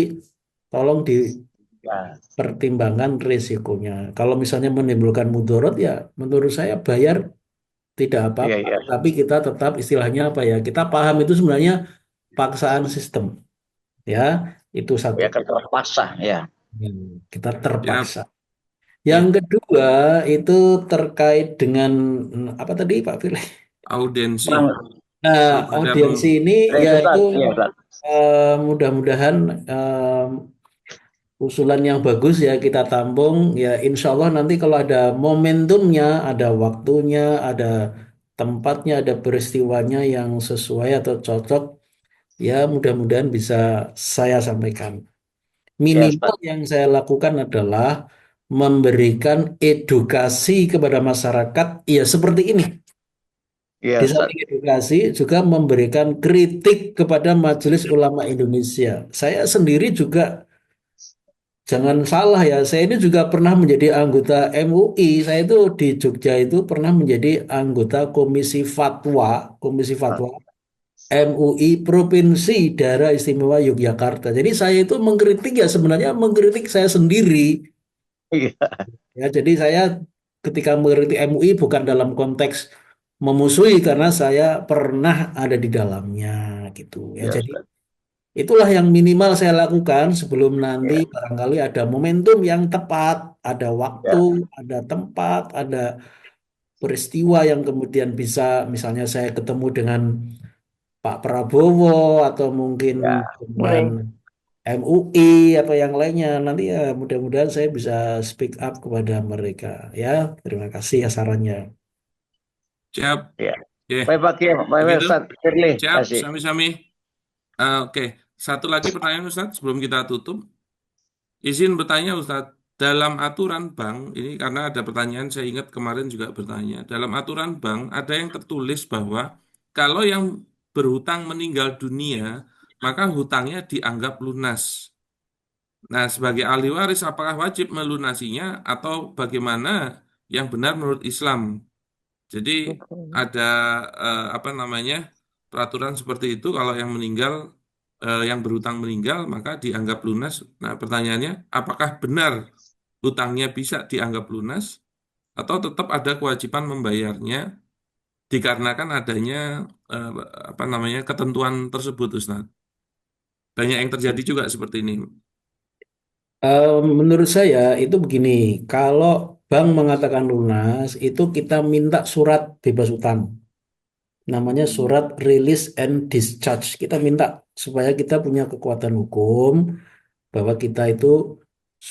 tolong Ya, dipertimbangkan risikonya. Kalau misalnya menimbulkan mudarat ya menurut saya bayar tidak iya, apa-apa. iya. Tapi kita tetap istilahnya apa ya? Kita paham itu sebenarnya paksaan sistem. Ya, itu satu. Ya kan terpaksa, ya. Kita Ya, terpaksa. Yang ya. kedua itu terkait dengan apa tadi Pak Firly? Bang, Audiensi Nah, kepada audiensi ini ya, yaitu Ustaz. Iya, Ustaz. mudah-mudahan usulan yang bagus ya kita tampung ya insya Allah nanti kalau ada momentumnya, ada waktunya, ada tempatnya, ada peristiwanya yang sesuai atau cocok ya mudah-mudahan bisa saya sampaikan. Ya, Minimal Ustaz. yang saya lakukan adalah memberikan edukasi kepada masyarakat ya seperti ini. Di Iya, Ustaz. samping edukasi juga memberikan kritik kepada Majelis Ulama Indonesia. Saya sendiri juga jangan salah ya, saya ini juga pernah menjadi anggota MUI. Saya itu di Jogja itu pernah menjadi anggota Komisi Fatwa MUI Provinsi Daerah Istimewa Yogyakarta. Jadi saya itu mengkritik ya sebenarnya mengkritik saya sendiri. Iya, Ya, jadi saya ketika mengkritik MUI bukan dalam konteks memusuhi karena saya pernah ada di dalamnya gitu. Ya, iya, jadi Ustaz. itulah yang minimal saya lakukan sebelum nanti Iya, barangkali ada momentum yang tepat, ada waktu, ya, ada tempat, ada peristiwa yang kemudian bisa misalnya saya ketemu dengan Pak Prabowo atau mungkin ya. dengan Boleh. MUI atau yang lainnya. Nanti ya mudah-mudahan saya bisa speak up kepada mereka. Ya, terima kasih ya sarannya. siap. Ya. Ya, Baik, Pak Kim. Baik, begitu. Ustaz. Firly, Siap, kasih. sami-sami. Oke, satu lagi pertanyaan Ustadz sebelum kita tutup. Izin bertanya Ustadz, dalam aturan bank, ini karena ada pertanyaan saya ingat kemarin juga bertanya, dalam aturan bank ada yang tertulis bahwa kalau yang berhutang meninggal dunia, maka hutangnya dianggap lunas. Nah, sebagai ahli waris, apakah wajib melunasinya atau bagaimana yang benar menurut Islam? Jadi ada apa namanya peraturan seperti itu kalau yang meninggal yang berhutang meninggal maka dianggap lunas. Nah, pertanyaannya apakah benar hutangnya bisa dianggap lunas atau tetap ada kewajiban membayarnya dikarenakan adanya eh, apa namanya ketentuan tersebut, Ustaz. Banyak yang terjadi juga seperti ini. Menurut saya itu begini, kalau bank mengatakan lunas, itu kita minta surat bebas utang. Namanya surat release and discharge. Kita minta supaya kita punya kekuatan hukum bahwa kita itu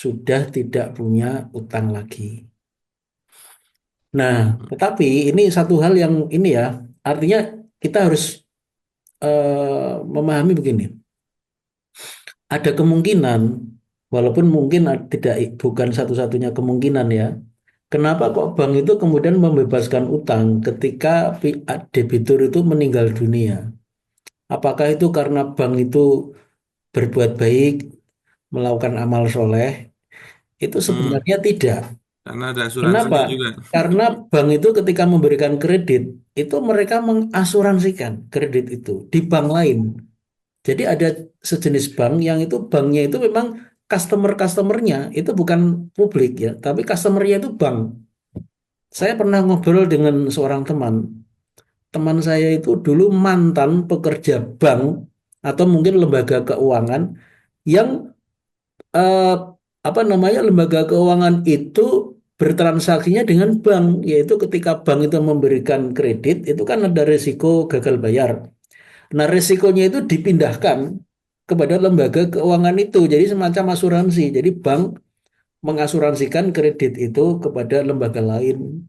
sudah tidak punya utang lagi. Nah, tetapi ini satu hal yang ini ya, artinya kita harus memahami begini. Ada kemungkinan, walaupun mungkin tidak bukan satu-satunya kemungkinan ya. Kenapa kok bank itu kemudian membebaskan utang ketika debitur itu meninggal dunia? Apakah itu karena bank itu berbuat baik, melakukan amal soleh? Itu Hmm, sebenarnya tidak. karena ada Kenapa? asuransinya juga. Karena bank itu ketika memberikan kredit, itu mereka mengasuransikan kredit itu di bank lain. Jadi ada sejenis bank yang itu banknya itu memang customer-customernya itu bukan publik ya, tapi customernya itu bank. Saya pernah ngobrol dengan seorang teman. Teman saya itu dulu mantan pekerja bank atau mungkin lembaga keuangan yang eh, apa namanya lembaga keuangan itu bertransaksinya dengan bank, yaitu ketika bank itu memberikan kredit itu kan ada risiko gagal bayar. Nah, risikonya itu dipindahkan kepada lembaga keuangan itu. Jadi semacam asuransi. Jadi bank mengasuransikan kredit itu kepada lembaga lain.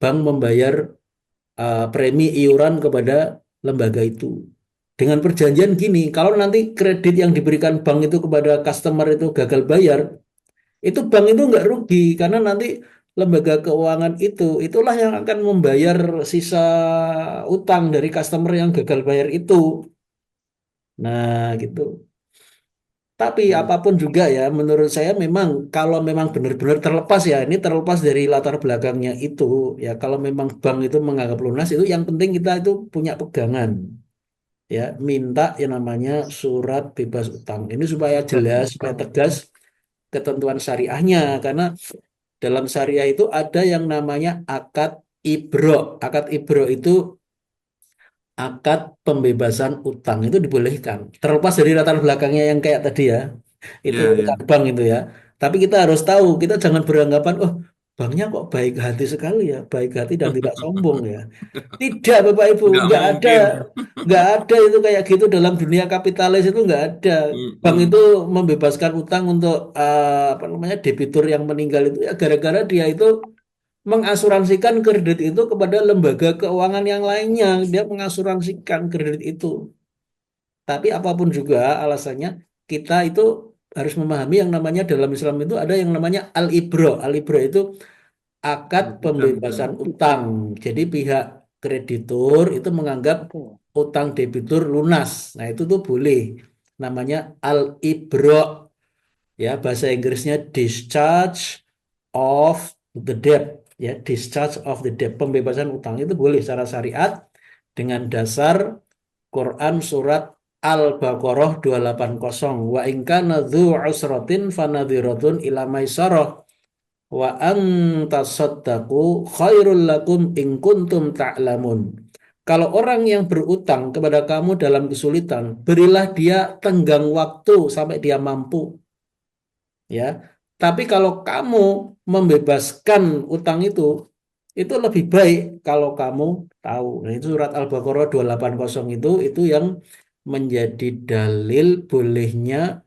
bank membayar premi iuran kepada lembaga itu. Dengan perjanjian gini, kalau nanti kredit yang diberikan bank itu kepada customer itu gagal bayar, itu bank itu nggak rugi karena nanti lembaga keuangan itu itulah yang akan membayar sisa utang dari customer yang gagal bayar itu. Nah, gitu. Tapi Hmm. apapun juga ya, menurut saya memang kalau memang benar-benar terlepas ya, ini terlepas dari latar belakangnya itu ya. Kalau memang bank itu menganggap lunas itu yang penting kita itu punya pegangan ya, minta yang namanya surat bebas utang. Ini supaya jelas, supaya tegas ketentuan syariahnya karena dalam syariah itu ada yang namanya akad ibro. Akad ibro itu akad pembebasan utang itu dibolehkan. Terlepas dari latar belakangnya yang kayak tadi ya, itu Ya, urusan ya. bank itu ya. Tapi kita harus tahu, kita jangan beranggapan, oh banknya kok baik hati sekali ya, baik hati dan tidak sombong ya. Tidak, Bapak Ibu, Nggak mungkin. nggak ada itu kayak gitu dalam dunia kapitalis itu nggak ada. Bank itu Mm-mm. membebaskan utang untuk apa namanya debitur yang meninggal itu ya gara-gara dia itu mengasuransikan kredit itu kepada lembaga keuangan yang lainnya. Dia mengasuransikan kredit itu. Tapi apapun juga alasannya, kita itu harus memahami yang namanya dalam Islam itu ada yang namanya al-ibro. Al-ibro itu akad Pembebasan pembebasan utang. utang. Jadi pihak kreditur itu menganggap Oke. utang debitur lunas. Nah, itu tuh boleh. Namanya al-ibro. Ya, bahasa Inggrisnya discharge of the debt. Ya, discharge of the debt. Pembebasan utang itu boleh secara syariat dengan dasar Quran surat Al-Baqarah 280. Wa in kana dzu usratin fanadhiratun ila maisarah wa an tasaddaqu khairul lakum in kuntum ta'lamun. Kalau orang yang berutang kepada kamu dalam kesulitan, berilah dia tenggang waktu sampai dia mampu, ya. Tapi kalau kamu membebaskan utang itu lebih baik kalau kamu tahu. Nah, itu surat Al-Baqarah 280 itu yang menjadi dalil bolehnya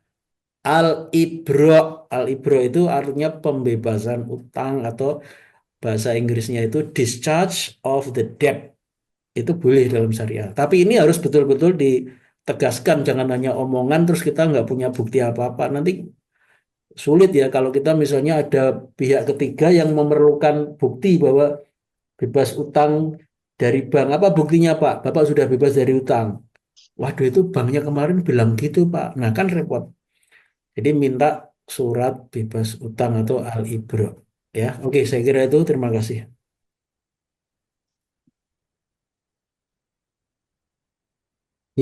al-ibro. Al-ibro itu artinya pembebasan utang atau bahasa Inggrisnya itu discharge of the debt. Itu boleh dalam syariah. Tapi ini harus betul-betul ditegaskan, jangan hanya omongan terus kita nggak punya bukti apa-apa. Nanti sulit ya kalau kita misalnya ada pihak ketiga yang memerlukan bukti bahwa bebas utang dari bank. Apa buktinya Pak? Bapak sudah bebas dari utang. Waduh itu banknya kemarin bilang gitu Pak. Nah kan repot. Jadi minta surat bebas utang atau al-ibro. Ya, oke saya kira itu. Terima kasih.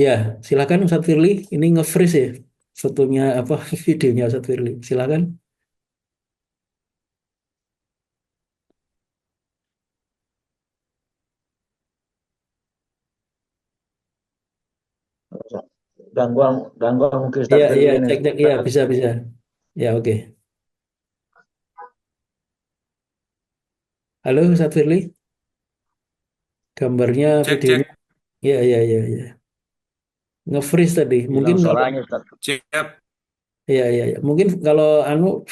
Ya, silakan Ustadz Firly. Ini nge-freeze ya fotonya apa videonya Ustadz Firly. Silakan. Gangguan, gangguan mungkin Iya, Ustaz iya, Firly ini. cek, cek, iya, bisa, bisa. Ya, oke. Halo, Ustadz Firly. Gambarnya, Cek, videonya. cek. Iya, iya, iya, iya. Nge-freeze tadi. Mungkin Hilang kalau, suaranya Ustaz. Siap. iya, iya, iya. Mungkin kalau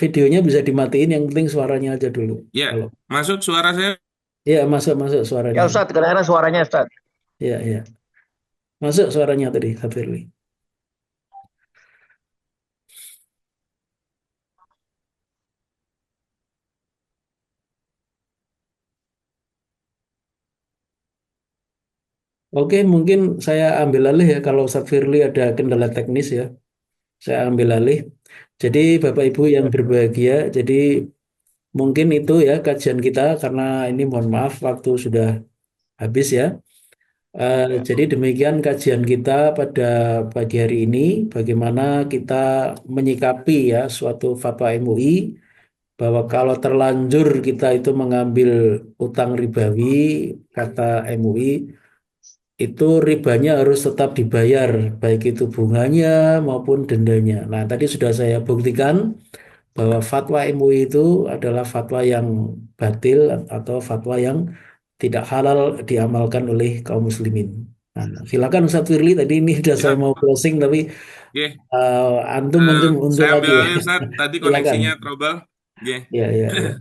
videonya bisa dimatiin. Yang penting suaranya aja dulu. Ya, Kalau, masuk suara saya. iya, masuk, masuk Ya suaranya. Ustaz, kedengaran suaranya Ustaz. Iya, iya. Masuk suaranya tadi, Ustadz Firly. Oke, mungkin saya ambil alih ya. Kalau Ustadz Firly ada kendala teknis ya. Saya ambil alih. Jadi, Bapak Ibu yang berbahagia, jadi mungkin itu ya kajian kita karena ini mohon maaf waktu sudah habis ya. Ya. Jadi demikian kajian kita pada pagi hari ini, bagaimana kita menyikapi ya suatu fatwa MUI bahwa kalau terlanjur kita itu mengambil utang ribawi, kata MUI, itu ribanya harus tetap dibayar, baik itu bunganya maupun dendanya. Nah, tadi sudah saya buktikan bahwa fatwa MUI itu adalah fatwa yang batil atau fatwa yang tidak halal diamalkan oleh kaum muslimin. Nah, silakan Ustadz Firly, tadi ini sudah saya Siap. mau closing tapi Oke. antum mungkin untung Saya lagi ambil ya. alih Ustaz. Tadi Silakan. koneksinya trouble. Oke. Ya, ya, ya.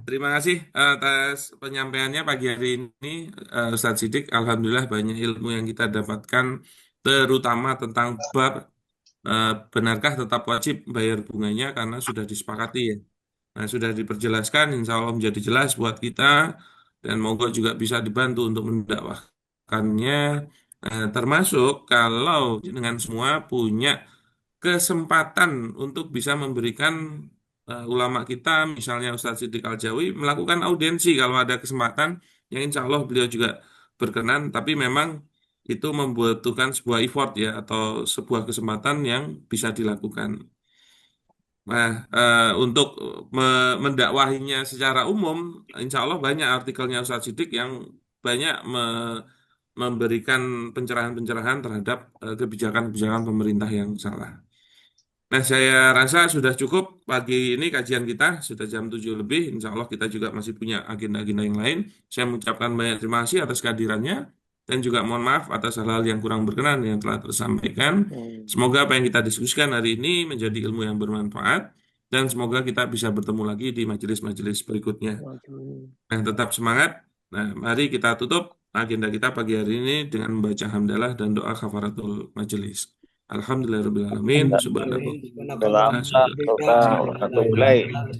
Terima kasih atas penyampaiannya pagi hari ini, Ustadz Sidik. Alhamdulillah banyak ilmu yang kita dapatkan, terutama tentang bab benarkah tetap wajib bayar bunganya karena sudah disepakati ya. Nah, sudah diperjelaskan, insya Allah menjadi jelas buat kita, dan moga juga bisa dibantu untuk mendakwahkannya. Termasuk kalau dengan semua punya kesempatan untuk bisa memberikan ulama kita, misalnya Ustadz Siddiq Al-Jawi, melakukan audiensi kalau ada kesempatan, yang insya Allah beliau juga berkenan, tapi memang itu membutuhkan sebuah effort ya, atau sebuah kesempatan yang bisa dilakukan. Nah, untuk mendakwahinya secara umum, insya Allah banyak artikelnya Ustadz Siddiq yang banyak memberikan pencerahan-pencerahan terhadap kebijakan-kebijakan pemerintah yang salah. Nah, saya rasa sudah cukup pagi ini kajian kita, sudah jam 7 lebih. Insya Allah kita juga masih punya agenda-agenda yang lain. Saya mengucapkan banyak terima kasih atas kehadirannya, dan juga mohon maaf atas hal-hal yang kurang berkenan yang telah tersampaikan. Semoga apa yang kita diskusikan hari ini menjadi ilmu yang bermanfaat, dan semoga kita bisa bertemu lagi di majelis-majelis berikutnya. Nah, tetap semangat. Nah, mari kita tutup agenda kita pagi hari ini dengan membaca hamdalah dan doa kafaratul majelis. Alhamdulillahirrahmanirrahim. Subhanallah.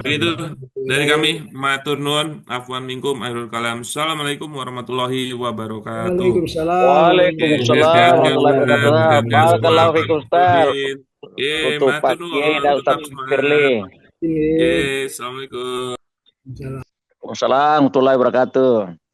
Begitu dari kami, matur nuwun, afwan minkum, akhirul kalam. Assalamualaikum warahmatullahi wabarakatuh. Waalaikumsalam Waalaikumsalam Sehat-sehat ya warahmatullahi Ustaz, wabarakatuh. sehat-sehat semua, Barakallahu Pak fikum Ustaz. Udin. Untuk Matur Pak Kiai nuwun, dan Ustaz tetap Firly. semangat. warahmatullahi Assalamualaikum. Waalaikumsalam warahmatullahi wabarakatuh.